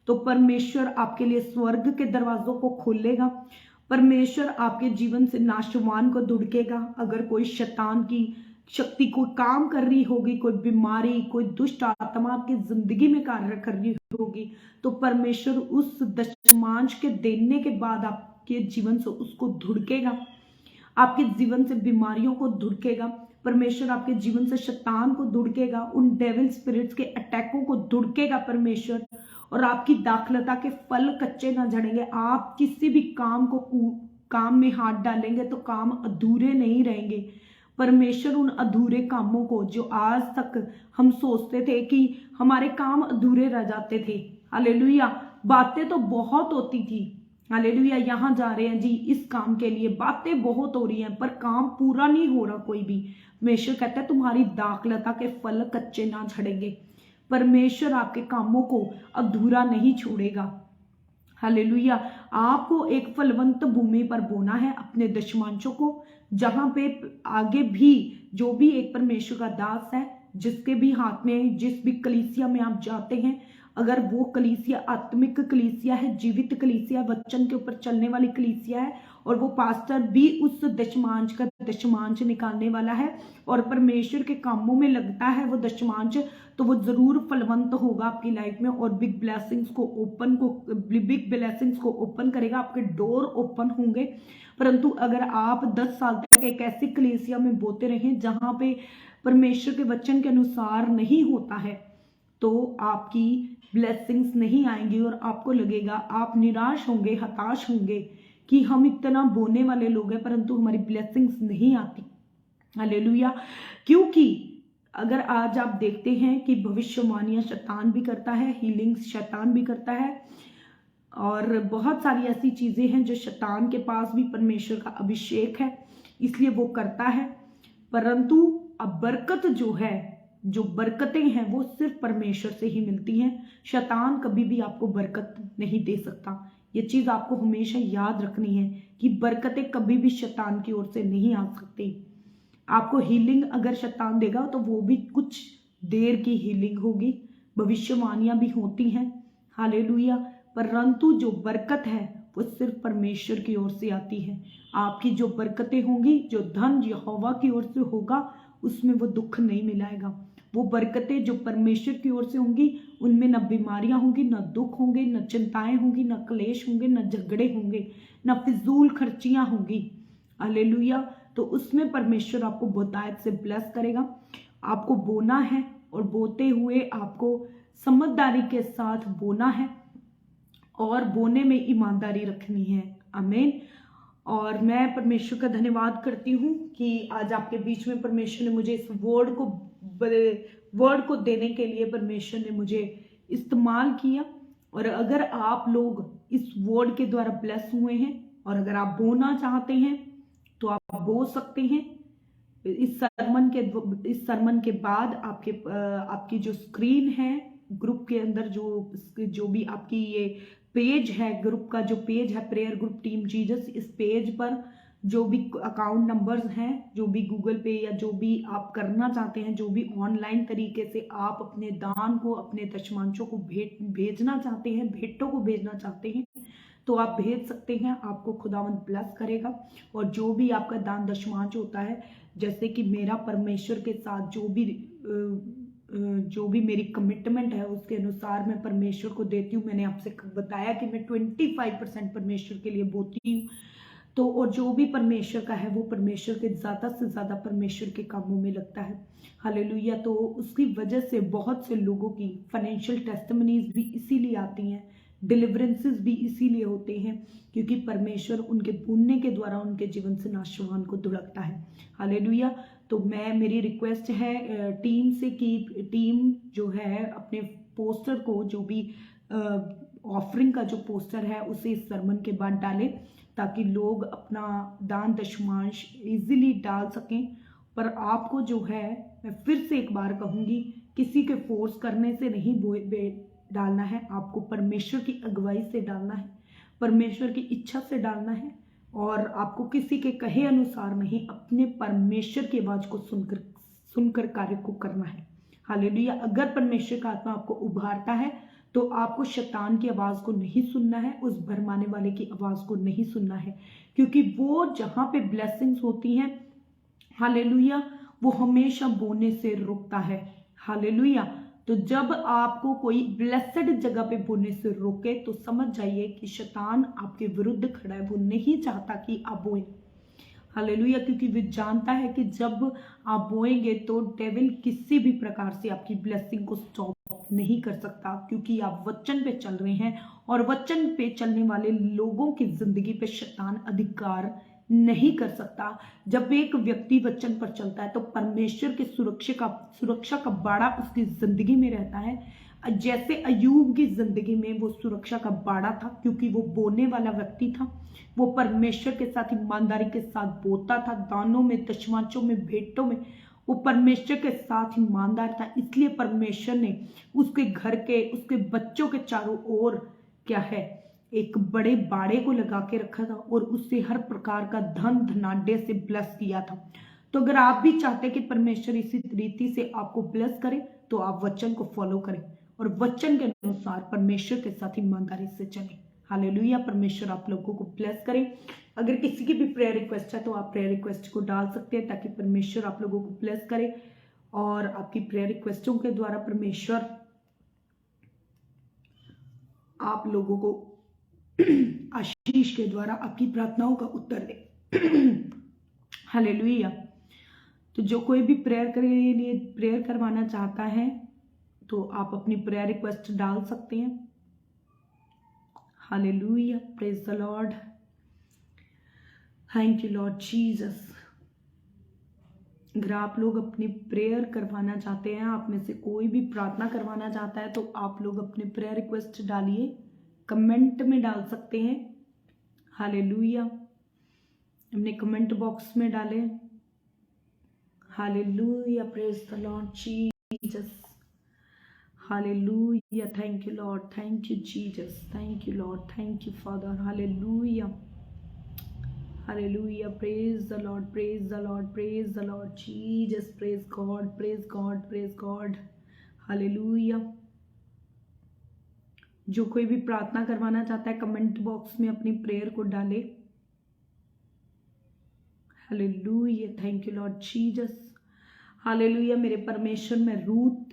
Speaker 2: तो परमेश्वर आपके लिए स्वर्ग के दरवाजों को खोलेगा। परमेश्वर आपके जीवन से नाशवान को धुड़केगा। अगर कोई शैतान की शक्ति कोई काम कर रही होगी, कोई बीमारी, कोई दुष्ट आत्मा आपकी जिंदगी में कार्य कर रही होगी, तो परमेश्वर उस दशमांश के देने के बाद आपके जीवन से उसको धुड़केगा, आपके जीवन से बीमारियों को धुड़केगा। परमेश्वर आपके जीवन से शैतान को धुड़केगा, उन डेविल स्पिरिट्स के अटैकों को धुड़केगा परमेश्वर। और आपकी दाखलता के फल कच्चे ना झड़ेंगे। आप किसी भी काम में हाथ डालेंगे तो काम अधूरे नहीं रहेंगे। परमेश्वर उन अधूरे कामों को, जो आज तक हम सोचते थे कि हमारे काम अधूरे रह जाते थे, हालेलुया, बातें तो बहुत होती थी, हालेलुया, यहाँ जा रहे हैं जी इस काम के लिए, बातें बहुत हो रही हैं पर काम पूरा नहीं हो रहा कोई भी। परमेश्वर कहता है तुम्हारी दाखलता के फल कच्चे ना झड़ेंगे। परमेश्वर आपके कामों को अधूरा नहीं छोड़ेगा।
Speaker 1: हालेलुया। आपको एक फलवंत भूमि पर बोना है अपने दशमांशों को, जहां पे आगे भी जो भी एक परमेश्वर का दास है, जिसके भी हाथ में, जिस भी कलीसिया में आप जाते हैं, अगर वो कलीसिया आत्मिक कलीसिया है, जीवित कलीसिया, वचन के ऊपर चलने वाली कलीसिया है, और वो पास्टर भी उस दशमांश का दशमांश निकालने वाला है और परमेश्वर के कामों में लगता है वो दशमांश, तो वो जरूर फलवंत होगा आपकी लाइफ में और बिग ब्लेसिंग्स को ओपन करेगा, आपके डोर ओपन होंगे। परंतु अगर आप 10 साल तक एक ऐसी कलीसिया में बोते रहें जहां पे परमेश्वर के वचन के अनुसार नहीं होता है, तो आपकी ब्लेसिंग्स नहीं आएंगी और आपको लगेगा, आप निराश होंगे, हताश होंगे कि हम इतना बोने वाले लोग हैं परंतु हमारी ब्लेसिंग्स नहीं आती। हालेलुया। क्योंकि अगर आज आप देखते हैं कि भविष्यवाणियां शैतान भी करता है, हीलिंग शैतान भी करता है, और बहुत सारी ऐसी चीजें हैं जो शैतान के पास भी परमेश्वर का अभिषेक है, इसलिए वो करता है। परंतु अब बरकत जो है, जो बरकतें हैं वो सिर्फ परमेश्वर से ही मिलती हैं। शैतान कभी भी आपको बरकत नहीं दे सकता। ये चीज आपको हमेशा याद रखनी है कि बरकतें कभी भी शैतान की ओर से नहीं आ सकती। आपको हीलिंग अगर शैतान देगा तो वो भी कुछ देर की हीलिंग होगी, भविष्यवाणियां भी होती हैं, हालेलुया। परंतु जो बरकत है वो सिर्फ परमेश्वर की ओर से आती है। आपकी जो बरकतें होंगी, जो धन यहोवा की ओर से होगा, उसमें वो दुख नहीं मिलाएगा। वो बरकतें जो परमेश्वर की ओर से होंगी, उनमें न बीमारियां होंगी, न दुख होंगे, न चिंताएं होंगी, न क्लेश होंगे, न झगड़े होंगे, न फिजूल खर्चियां होंगी, हालेलुया। तो उसमें परमेश्वर आपको बहुतायत से ब्लेस करेगा। आपको बोना है और बोते हुए आपको समझदारी के साथ बोना है और बोने में ईमानदारी रखनी है। आमीन। और मैं परमेश्वर का धन्यवाद करती हूँ कि आज आपके बीच में परमेश्वर ने मुझे इस वर्ड को देने के लिए परमेश्वर ने मुझे इस्तेमाल किया। और अगर आप लोग इस वर्ड के द्वारा ब्लेस हुए हैं और अगर आप बोना चाहते हैं तो आप बो सकते हैं। इस सरमन के बाद आपकी जो स्क्रीन है, ग्रुप के अंदर जो भी आपकी ये पेज है, ग्रुप का जो पेज है, प्रेयर ग्रुप टीम जीसस, इस पेज पर जो भी अकाउंट नंबर्स हैं, जो भी गूगल पे या जो भी आप करना चाहते हैं, जो भी ऑनलाइन तरीके से आप अपने दान को, अपने दशमांशों को भेजना चाहते हैं, भेंटों को भेजना चाहते हैं, तो आप भेज सकते हैं। आपको खुदावंद ब्लेस करेगा। और जो भी आपका दान दशमांश होता है, जैसे कि मेरा परमेश्वर के साथ जो भी मेरी कमिटमेंट है, उसके अनुसार मैं परमेश्वर को देती हूँ। मैंने आपसे बताया कि मैं 25% परमेश्वर के लिए बोती हूँ। तो और जो भी परमेश्वर का है वो परमेश्वर के ज़्यादा से ज़्यादा परमेश्वर के कामों में लगता है, हालेलुया। तो उसकी वजह से बहुत से लोगों की फाइनेंशियल टेस्टिमनीज भी इसीलिए आती हैं, डिलीवरेंसेस भी इसीलिए होते हैं, क्योंकि परमेश्वर उनके बोलने के द्वारा उनके जीवन से नाशवान को धुड़कता है, हालेलुया। तो मेरी रिक्वेस्ट है टीम से कि टीम जो है अपने पोस्टर को, जो भी ऑफरिंग का जो पोस्टर है, उसे इस सरमन के बाद डालें ताकि लोग अपना दान दशमांश इजीली डाल सकें। पर आपको जो है, मैं फिर से एक बार कहूँगी, किसी के फोर्स करने से नहीं डालना है, आपको परमेश्वर की अगुवाई से डालना है, परमेश्वर की इच्छा से डालना है। और आपको किसी के कहे अनुसार नहीं, अपने परमेश्वर की आवाज को सुनकर कार्य को करना है, हालेलुया। अगर परमेश्वर का आत्मा आपको उभारता है तो आपको शैतान की आवाज को नहीं सुनना है, उस भरमाने वाले की आवाज को नहीं सुनना है, क्योंकि वो जहां पे ब्लेसिंग्स होती हैं, हालेलुया, वो हमेशा बोने से रोकता है, हालेलुया। तो जब आपको कोई ब्लेसेड जगह पे बोने से रोके तो समझ जाइए कि शैतान आपके विरुद्ध खड़ा है, वो नहीं चाहता कि आप बोएं, हालेलुया। क्योंकि वो जानता है कि जब आप बोएंगे तो डेविल किसी भी प्रकार से आपकी ब्लेसिंग को स्टॉप नहीं कर सकता, क्योंकि आप वचन पे चल रहे हैं और वचन पे चलने वाले लोगों की जिंदगी पे शैतान अधिकार नहीं कर सकता। जब एक व्यक्ति वचन पर चलता है तो परमेश्वर की सुरक्षा का बाड़ा उसकी जिंदगी में रहता है। जैसे अयूब की जिंदगी में वो सुरक्षा का बाड़ा था, क्योंकि वो बोने वाला व्यक्ति था, वो परमेश्वर के साथ ईमानदारी के साथ बोता था, दानों में, दशमांशों में, भेंटों में वो परमेश्वर के साथ ईमानदार था। इसलिए परमेश्वर ने उसके घर के, उसके बच्चों के चारों ओर क्या है,
Speaker 2: एक बड़े बाड़े को लगा के रखा था और उससे हर प्रकार का धन धनाढ्य से ब्लेस किया था। तो अगर आप भी चाहते हैं कि परमेश्वर इसी रीति से आपको ब्लेस करे तो आप वचन को फॉलो करें और वचन के अनुसार परमेश्वर के साथ ईमानदारी से चलें। हालेलुया। परमेश्वर आप लोगों को ब्लेस करें। अगर किसी की भी प्रेयर रिक्वेस्ट है तो आप प्रेयर रिक्वेस्ट को डाल सकते हैं ताकि परमेश्वर आप लोगों को ब्लेस करे और आपकी प्रेयर रिक्वेस्टों के द्वारा परमेश्वर आप लोगों को आशीष के द्वारा आपकी प्रार्थनाओं का उत्तर दे। हालेलुया। तो जो कोई भी प्रेयर के लिए प्रेयर करवाना चाहता है तो आप अपनी प्रेयर रिक्वेस्ट डाल सकते हैं। Hallelujah. Praise the Lord. Thank you Lord Jesus. अगर आप लोग अपनी प्रेयर करवाना चाहते हैं, आप में से कोई भी प्रार्थना करवाना चाहता है तो आप लोग अपने प्रेयर रिक्वेस्ट डालिए, कमेंट में डाल सकते हैं। हालेलुया। हमने कमेंट बॉक्स में डाले। Hallelujah. Praise the Lord Jesus. Hallelujah. Thank you Lord. Thank you Jesus. Thank you Lord. Thank you father. Hallelujah. Hallelujah. Praise the Lord. Praise the Lord. Praise the Lord. Jesus. Praise God. Praise God. Praise God. Hallelujah. जो कोई भी प्रार्थना करवाना चाहता है कमेंट बॉक्स में अपनी प्रेयर को डाले। Hallelujah. Thank you Lord Jesus. Hallelujah. मेरे परमेश्वर, मैं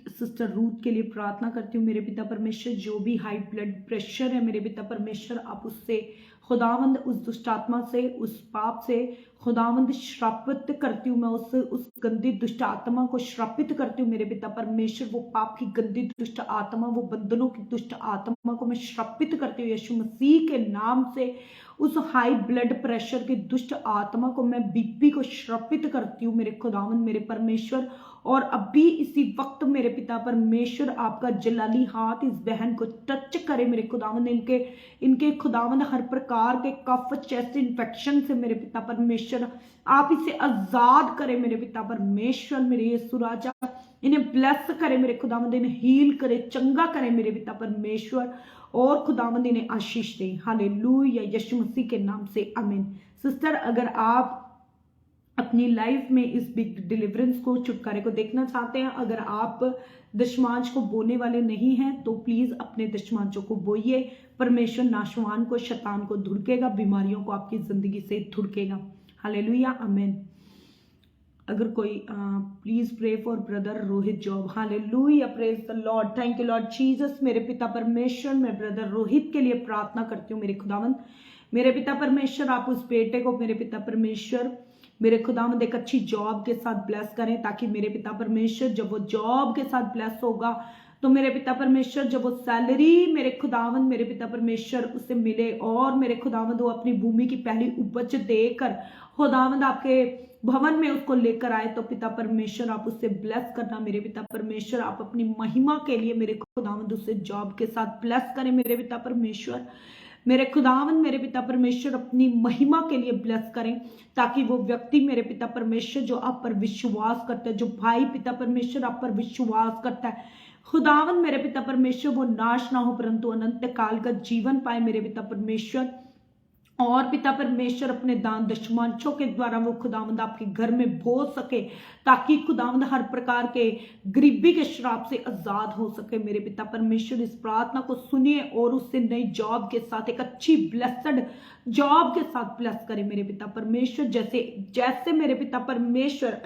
Speaker 2: सिस्टर रूथ के लिए प्रार्थना करती हूँ। मेरे पिता परमेश्वर, जो भी हाई ब्लड प्रेशर है मेरे पिता परमेश्वर, आप उससे खुदावंद उस दुष्ट आत्मा से, उस पाप से खुदावंद श्रापित करती हूँ। मैं उस गंदी दुष्ट आत्मा को श्रापित करती हूँ मेरे पिता परमेश्वर। वो पाप की गंदी दुष्ट आत्मा, वो बंधनों की दुष्ट आत्मा को मैं श्रापित करती हूँ यीशु मसीह के नाम से। उस हाई ब्लड प्रेशर की दुष्ट आत्मा को मैं बीपी को श्रापित करती हूँ मेरे खुदावंद मेरे परमेश्वर। और अभी इसी वक्त मेरे पिता परमेश्वर आपका जलाली हाथ इस बहन को टच करे मेरे खुदावंद। इनके खुदावंद हर प्रकार के कफ चेस्ट इन्फेक्शन से मेरे पिता परमेश्वर आप इसे आजाद करें मेरे पिता परमेश्वर। मेरे यीशु राजा इन्हें ब्लेस करे मेरे खुदावंद, इन्हें हील करे, चंगा करे मेरे पिता परमेश्वर और खुदावंद इन्हें आशीष दे। हालेलुया। यीशु मसीह के नाम से आमीन। सिस्टर, अगर आप अपनी लाइफ में इस बिग डिलीवरेंस को, छुटकारे को देखना चाहते हैं, अगर आप दशमांश को बोने वाले नहीं हैं तो प्लीज अपने दशमांशों को बोइए। परमेश्वर नाशवान को, शैतान को धुड़केगा, बीमारियों को आपकी जिंदगी से धुड़केगा। हालेलुया। आमीन। अगर कोई please pray for brother Rohit job. Hallelujah. Praise the Lord. Thank you Lord Jesus. मेरे पिता परमेश्वर, मैं ब्रदर रोहित के लिए प्रार्थना करती हूँ मेरे खुदावंद मेरे पिता परमेश्वर। आप उस बेटे को मेरे पिता परमेश्वर मेरे खुदावंद एक अच्छी जॉब के साथ ब्लेस करें, ताकि मेरे पिता परमेश्वर जब वो जॉब के साथ ब्लेस होगा तो मेरे पिता परमेश्वर जब वो सैलरी मेरे खुदावंद मेरे पिता परमेश्वर उसे मिले और मेरे खुदावंद वो अपनी भूमि की पहली उपज देकर खुदावंद आपके भवन में उसको लेकर आए तो पिता परमेश्वर आप उससे ब्लेस करना मेरे पिता परमेश्वर। आप अपनी महिमा के लिए मेरे खुदावंद उससे जॉब के साथ ब्लेस करें मेरे पिता परमेश्वर। मेरे खुदावंद मेरे पिता परमेश्वर अपनी महिमा के लिए ब्लेस करें, ताकि वो व्यक्ति मेरे पिता परमेश्वर जो आप पर विश्वास करता है, जो भाई पिता परमेश्वर आप पर विश्वास करता है, खुदावंद मेरे पिता परमेश्वर वो नाश ना हो परंतु अनंत काल का जीवन पाए मेरे पिता परमेश्वर। और पिता परमेश्वर अपने दान दशमांशों के द्वारा वो खुदावंद आपके घर में बो सके, ताकि खुदावंद हर प्रकार के गरीबी के श्राप से आजाद हो सके मेरे पिता परमेश्वर। इस प्रार्थना को सुनिए और उससे नई जॉब के साथ, एक अच्छी ब्लेसड जॉब के साथ ब्लेस करे मेरे पिता परमेश्वर। जैसे मेरे पिता परमेश्वर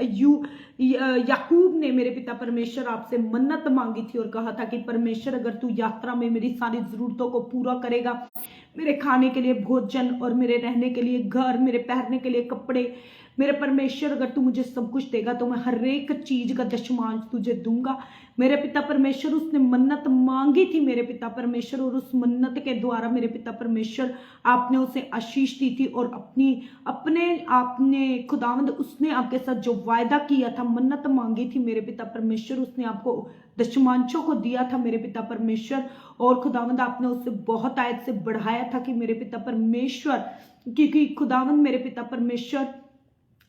Speaker 2: याकूब ने मेरे पिता परमेश्वर आपसे मन्नत मांगी थी और कहा था कि परमेश्वर अगर तू यात्रा में मेरी सारी जरूरतों को पूरा करेगा, मेरे खाने के लिए भोजन और मेरे रहने के लिए घर, मेरे पहनने के लिए कपड़े, मेरे परमेश्वर अगर तू मुझे सब कुछ देगा तो मैं हर एक चीज का दशमांश तुझे दूंगा मेरे पिता परमेश्वर। उसने मन्नत मांगी थी मेरे पिता परमेश्वर और उस मन्नत के द्वारा मेरे पिता परमेश्वर आपने उसे आशीष दी थी और आपने खुदावंद उसने आपके साथ जो वायदा किया था, मन्नत मांगी थी मेरे पिता परमेश्वर, उसने आपको दशमांशों को दिया था मेरे पिता परमेश्वर। और खुदावंद आपने उससे बहुत आयत से बढ़ाया था कि मेरे पिता परमेश्वर, क्योंकि खुदावंद मेरे पिता परमेश्वर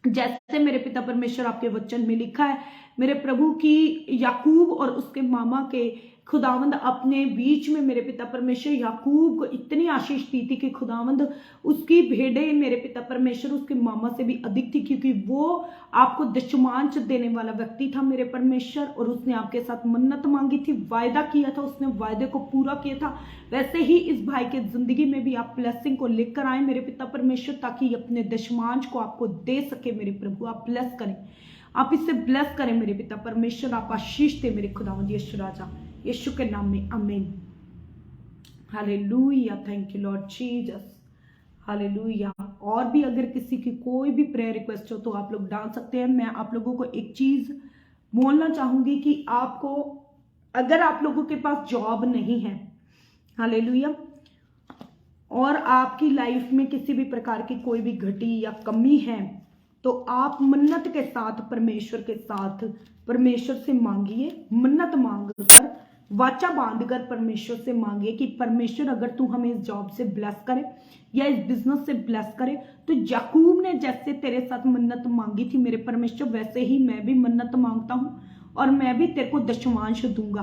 Speaker 2: जैसे मेरे पिता परमेश्वर आपके वचन में लिखा है, मेरे प्रभु की याकूब और उसके मामा के खुदावंद अपने बीच में मेरे पिता परमेश्वर याकूब को इतनी आशीष दी थी कि खुदावंद उसकी भेड़ें मेरे पिता परमेश्वर उसके मामा से भी अधिक थी, क्योंकि वो आपको दशमांश देने वाला व्यक्ति था मेरे परमेश्वर। और उसने आपके साथ मन्नत मांगी थी, वायदा किया था, उसने वायदे को पूरा किया था। वैसे ही इस भाई के जिंदगी में भी आप ब्लेसिंग को लेकर आए मेरे पिता परमेश्वर, ताकि अपने दशमांश को आपको दे सके मेरे प्रभु। आप ब्लेस करें, आप इससे ब्लेस करें मेरे पिता परमेश्वर, आप आशीष दे मेरे खुदावंद यीशु राजा, यीशु के नाम में आमीन। Hallelujah, thank you Lord Jesus, hallelujah. और भी अगर किसी की कोई भी प्रेयर रिक्वेस्ट हो तो आप लोग डाल सकते हैं। मैं आप लोगों को एक चीज बोलना चाहूंगी कि आपको, अगर आप लोगों के पास जॉब नहीं है, हालेलुया, और आपकी लाइफ में किसी भी प्रकार की कोई भी घटी या कमी है, तो आप मन्नत के साथ परमेश्वर के साथ परमेश्वर से मांगिए। मन्नत मांगकर, वाचा बांधकर परमेश्वर से मांगिए कि परमेश्वर अगर तू हमें इस जॉब से ब्लेस करे या इस बिजनेस से ब्लेस करे, तो याकूब ने जैसे तेरे साथ मन्नत मांगी थी मेरे परमेश्वर, वैसे ही मैं भी मन्नत मांगता हूं और मैं भी तेरे को दशमांश दूंगा।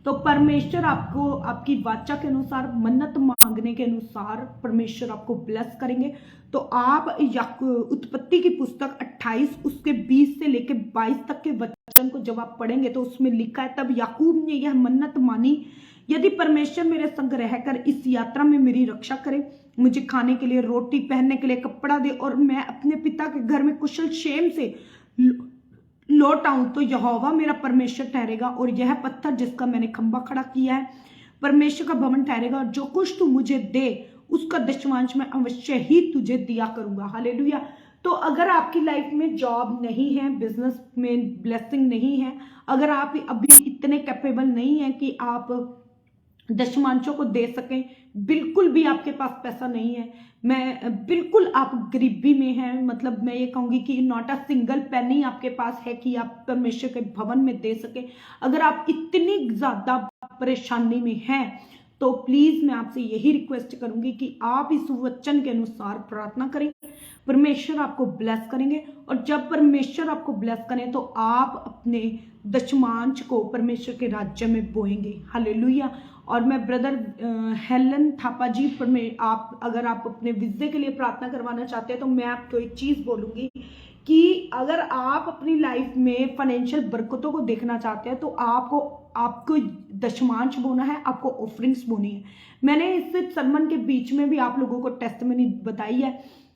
Speaker 2: तो परमेश्वर आपको आपकी वाचा के अनुसार, मन्नत मांगने के अनुसार परमेश्वर आपको ब्लेस करेंगे। तो आप उत्पत्ति की पुस्तक 28 उसके 20 से लेकर 22 तक के वचन को जब आप पढ़ेंगे तो उसमें लिखा है, तब याकूब ने यह मन्नत मानी, यदि परमेश्वर मेरे संग रहकर इस यात्रा में मेरी रक्षा करे, मुझे खाने के लिए रोटी, पहनने के लिए कपड़ा दे और मैं अपने पिता के घर में कुशल क्षेम से लौट आऊं, तो यहोवा मेरा परमेश्वर ठहरेगा और यह पत्थर जिसका मैंने खंबा खड़ा किया है परमेश्वर का भवन ठहरेगा, और जो कुछ तू मुझे दे उसका दशमांश मैं अवश्य ही तुझे दिया करूंगा। हालेलुया। तो अगर आपकी लाइफ में जॉब नहीं है, बिजनेस में ब्लेसिंग नहीं है, अगर आप अभी इतने कैपेबल नहीं है कि आप दशमांशों को दे सकें, बिल्कुल भी आपके पास पैसा नहीं है, मैं बिल्कुल आप गरीबी में हैं, मतलब मैं ये कहूंगी कि नॉट अ सिंगल पेनी आपके पास है कि आप परमेश्वर के भवन में दे सके, अगर आप इतनी ज्यादा परेशानी में हैं, तो प्लीज मैं आपसे यही रिक्वेस्ट करूंगी कि आप इस वचन के अनुसार प्रार्थना करें, परमेश्वर आपको ब्लेस करेंगे। और जब परमेश्वर आपको ब्लेस करें तो आप अपने दशमांश को परमेश्वर के राज्य में बोएंगे। हालेलुया। और मैं ब्रदर हेलन थापा जी, आप अगर आप अपने वीजे के लिए प्रार्थना करवाना चाहते हैं, तो मैं आपको एक चीज बोलूंगी कि अगर आप अपनी लाइफ में फाइनेंशियल बरकतों को देखना चाहते हैं, तो आपको दशमांश बोना है, आपको ऑफरिंग्स बोनी है। मैंने इस सरमन के बीच में भी आप लोगों को टेस्टमनी बताई है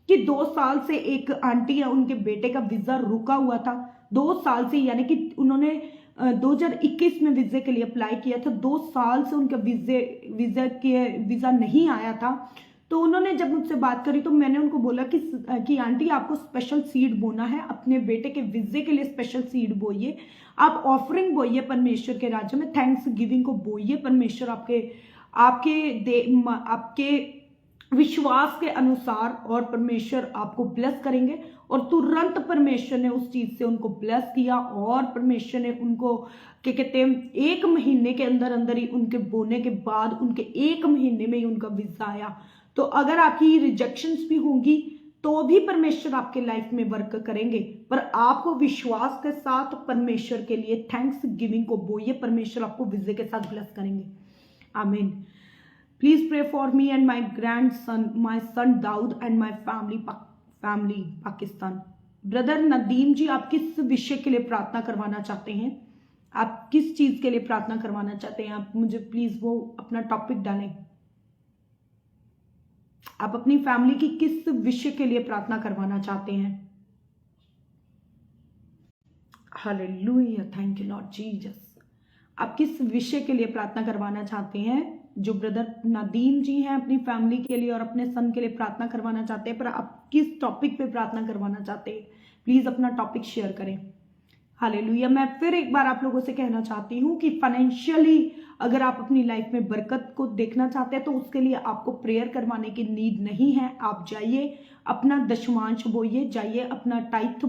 Speaker 2: कि 2 साल से एक आंटी है, उनके बेटे का वीजा रुका हुआ था 2 साल से, यानी कि उन्होंने 2021 में वीजे के लिए अप्लाई किया था, 2 साल से उनका वीजा नहीं आया था। तो उन्होंने जब मुझसे बात करी तो मैंने उनको बोला कि आंटी आपको स्पेशल सीड बोना है, अपने बेटे के वीजे के लिए स्पेशल सीड बोइए, आप ऑफरिंग बोइए परमेश्वर के राज्य में, थैंक्स गिविंग को बोइए, परमेश्वर आपके विश्वास के अनुसार और परमेश्वर आपको ब्लेस करेंगे। और तुरंत परमेश्वर ने उस चीज से उनको ब्लेस किया और परमेश्वर ने उनको क्या कहते हैं 1 महीने के अंदर अंदर ही, उनके बोने के बाद उनके 1 महीने में ही उनका वीजा आया। तो अगर आपकी रिजेक्शंस भी होंगी तो भी परमेश्वर आपके लाइफ में वर्क करेंगे, पर आपको विश्वास के साथ परमेश्वर के लिए थैंक्स गिविंग को बोइए, परमेश्वर आपको वीजे के साथ ब्लेस करेंगे। आमीन। Please pray for me and my grandson, my son Dawood and my family Pakistan. Brother Nadeem ji, आप किस विषय के लिए प्रार्थना करवाना चाहते हैं? आप किस चीज के लिए प्रार्थना करवाना चाहते हैं? आप मुझे प्लीज वो अपना टॉपिक डालें। आप अपनी फैमिली की किस विषय के लिए प्रार्थना करवाना चाहते हैं? Hallelujah, thank you Lord Jesus. आप किस विषय के लिए प्रार्थना करवाना चाहते हैं? जो ब्रदर नदीम जी हैं अपनी फैमिली के लिए और अपने सन के लिए प्रार्थना करवाना चाहते हैं, पर आप किस टॉपिक पे प्रार्थना करवाना चाहते हैं? प्लीज अपना टॉपिक शेयर करें। हालेलुया। मैं फिर एक बार आप लोगों से कहना चाहती हूँ कि फाइनेंशियली अगर आप अपनी लाइफ में बरकत को देखना चाहते हैं तो उसके लिए आपको प्रेयर करवाने की नीड नहीं है। आप जाइए, अपना दशमांश बोइए, जाइए अपना टाइथ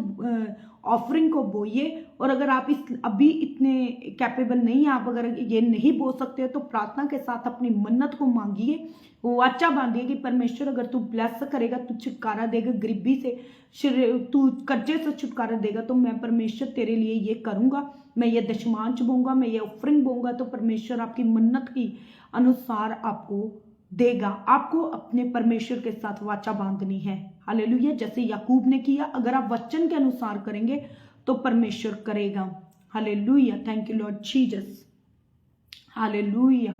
Speaker 2: ऑफरिंग को बोइए। और अगर आप अभी इतने कैपेबल नहीं हैं, आप अगर ये नहीं बो सकते तो प्रार्थना के साथ अपनी मन्नत को मांगिए, वाचा बांधिए कि परमेश्वर अगर तू ब्लेस करेगा, तू छुटकारा देगा गरीबी से, तू कर्जे से छुटकारा देगा, तो मैं परमेश्वर तेरे लिए ये करूंगा, मैं ये दशमांश बोऊंगा, मैं ये ऑफरिंग बोऊंगा। तो परमेश्वर आपकी मन्नत की अनुसार आपको देगा। आपको अपने परमेश्वर के साथ वाचा बांधनी है। हालेलुया। जैसे याकूब ने किया, अगर आप वचन के अनुसार करेंगे तो परमेश्वर करेगा। Hallelujah. Thank you Lord Jesus. Hallelujah.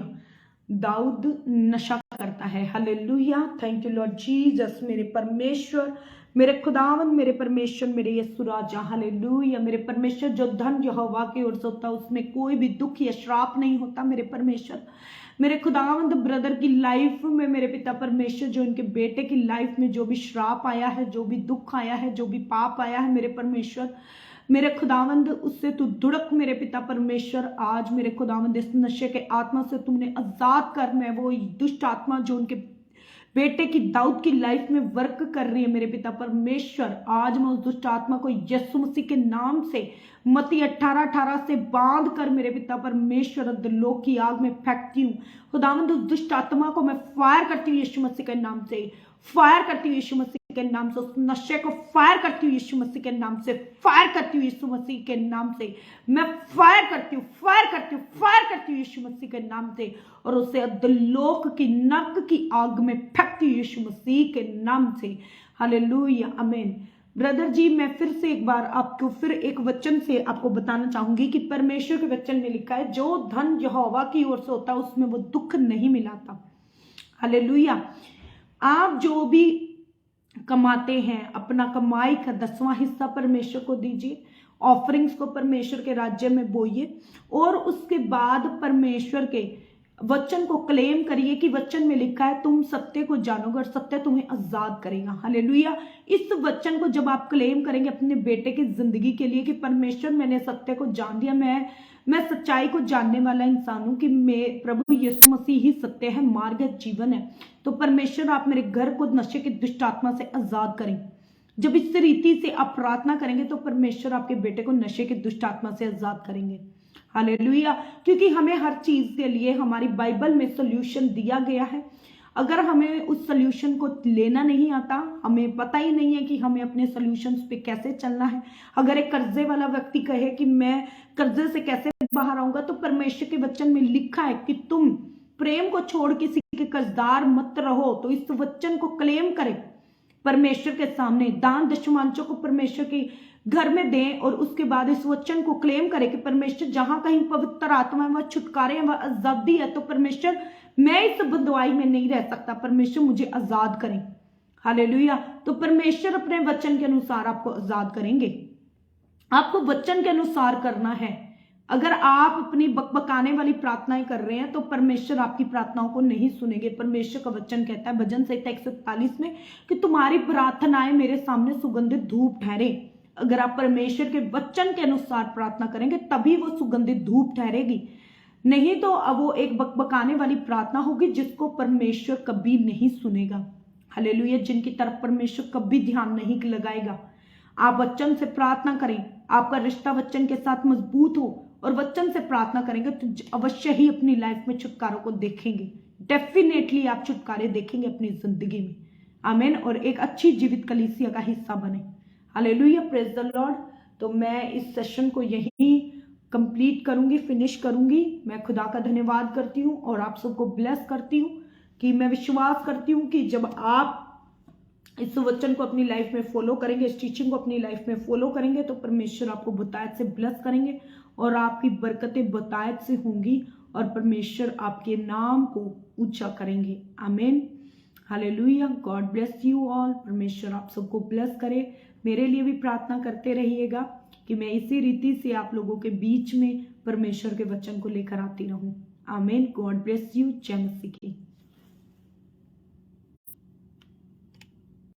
Speaker 2: दाऊद नशा करता है। Hallelujah. Thank you Lord Jesus. मेरे परमेश्वर, मेरे खुदावन, मेरे परमेश्वर, मेरे यीशु राजा। हालेलुया। मेरे परमेश्वर, जो धन यहोवा की ओर से होता है उसमें कोई भी दुख या श्राप नहीं होता। मेरे परमेश्वर, मेरे खुदावंद ब्रदर की लाइफ में, मेरे पिता परमेश्वर, जो इनके बेटे की लाइफ में जो भी श्राप आया है, जो भी दुख आया है, जो भी पाप आया है, मेरे परमेश्वर, मेरे खुदावंद, उससे तू दुड़क मेरे पिता परमेश्वर। आज मेरे खुदावंद इस नशे के आत्मा से तुमने आजाद कर। मैं वो दुष्ट आत्मा जो उनके बेटे की दाऊद की लाइफ में वर्क कर रही है, मेरे पिता परमेश्वर, आज मैं उस दुष्ट आत्मा को यीशु मसीह के नाम से मत्ती 18:18 से बांध कर मेरे पिता परमेश्वर दिलों की आग में फेंकती हूँ। खुदावंद उस दुष्ट आत्मा को मैं फायर करती हूँ यीशु मसीह के नाम से, फायर करती हूँ यीशु मसीह के नाम से। उस नशे को फायर करती हूँ यीशु मसीह के नाम से, फायर करती हूँ यीशु मसीह के नाम से। मैं फायर करती हूँ, फायर करती हूँ, फायर करती हूँ यीशु मसीह के नाम से, और उसे अधोलोक की नरक की आग में फेंकती हूँ यीशु मसीह के नाम से। हालेलुया। आमीन। ब्रदर जी, मैं फिर से एक बार आपको फिर एक वचन से आपको बताना चाहूंगी कि परमेश्वर के वचन में लिखा है, जो धन यहोवा की ओर से होता है उसमें वो दुख नहीं मिलाता। हालेलुया। आप जो भी कमाते हैं, अपना कमाई का 10वां हिस्सा परमेश्वर को दीजिए, ऑफरिंग्स को परमेश्वर के राज्य में बोइए, और उसके बाद परमेश्वर के वचन को क्लेम करिए कि वचन में लिखा है तुम सत्य को जानोगे और सत्य तुम्हें आजाद करेगा। हालेलुया। इस वचन को जब आप क्लेम करेंगे अपने बेटे की जिंदगी के लिए कि परमेश्वर, मैंने सत्य को जान लिया, मैं सच्चाई को जानने वाला इंसान हूं कि मैं प्रभु यीशु मसीह ही सत्य है, मार्ग है, जीवन है, तो परमेश्वर आप मेरे घर को नशे की दुष्ट आत्मा से आजाद करें। जब इस रीति से आप प्रार्थना करेंगे तो परमेश्वर आपके बेटे को नशे की दुष्ट आत्मा से आजाद करेंगे। हालेलुया। क्योंकि हमें हर चीज के लिए हमारी बाइबल में सोल्यूशन दिया गया है। अगर हमें उस सोल्यूशन को लेना नहीं आता, हमें पता ही नहीं है कि हमें अपने सोल्यूशंस पे कैसे चलना है, अगर एक कर्जे वाला व्यक्ति कहे कि मैं कर्जे से कैसे बाहर आऊंगा, तो परमेश्वर के वचन में लिखा है कि तुम प्रेम को छोड़ किसी के कर्जदार मत रहो। तो इस वचन को क्लेम करें परमेश्वर के सामने, दान दशमांशों को परमेश्वर के घर में दें, और उसके बाद इस वचन को क्लेम करें कि परमेश्वर, जहां कहीं पवित्र आत्मा है वह छुटकारे है, वह आजादी है। तो परमेश्वर, मैं इस बंधुआई में नहीं रह सकता, परमेश्वर मुझे आजाद करें। हालेलुया। तो परमेश्वर अपने वचन के अनुसार आपको आजाद करेंगे। आपको वचन के अनुसार करना है। अगर आप अपनी बकबकाने वाली प्रार्थनाएं कर रहे हैं तो परमेश्वर आपकी प्रार्थनाओं को नहीं सुनेंगे। परमेश्वर का वचन कहता है भजन संहिता 141 में कि तुम्हारी प्रार्थनाएं मेरे सामने सुगंधित धूप ठहरे। अगर आप परमेश्वर के वचन के अनुसार प्रार्थना करेंगे तभी वो सुगंधित धूप ठहरेगी, नहीं तो अब वो एक बकबकाने वाली प्रार्थना होगी जिसको परमेश्वर कभी नहीं सुनेगा। हालेलुया। जिनकी तरफ परमेश्वर कभी ध्यान नहीं लगाएगा। आप वचन से प्रार्थना करें, आपका रिश्ता वचन के साथ मजबूत हो और वचन से प्रार्थना करेंगे तो अवश्य ही अपनी लाइफ में छुटकारों को देखेंगे। डेफिनेटली आप छुटकारे देखेंगे अपनी जिंदगी में। आमीन। और एक अच्छी जीवित कलीसिया का हिस्सा बने। हालेलुया। Praise the Lord. तो मैं इस सेशन को यहीं कंप्लीट करूंगी, फिनिश करूंगी। मैं खुदा का धन्यवाद करती हूँ और आप सबको ब्लेस करती हूँ कि मैं विश्वास करती हूँ कि जब आप इस वचन को अपनी लाइफ में फॉलो करेंगे, इस टीचिंग को अपनी लाइफ में फॉलो करेंगे, तो परमेश्वर आपको बतायत से ब्लेस करेंगे और आपकी बरकतें बतायत से होंगी और परमेश्वर आपके नाम को ऊंचा करेंगे। आमीन। Hallelujah. God bless you all. परमेश्वर आप सबको ब्लेस करे। मेरे लिए भी प्रार्थना करते रहिएगा कि मैं इसी रीति से आप लोगों के बीच में परमेश्वर के वचन को लेकर आती रहूं। आमीन। God bless you. जय मसीह की।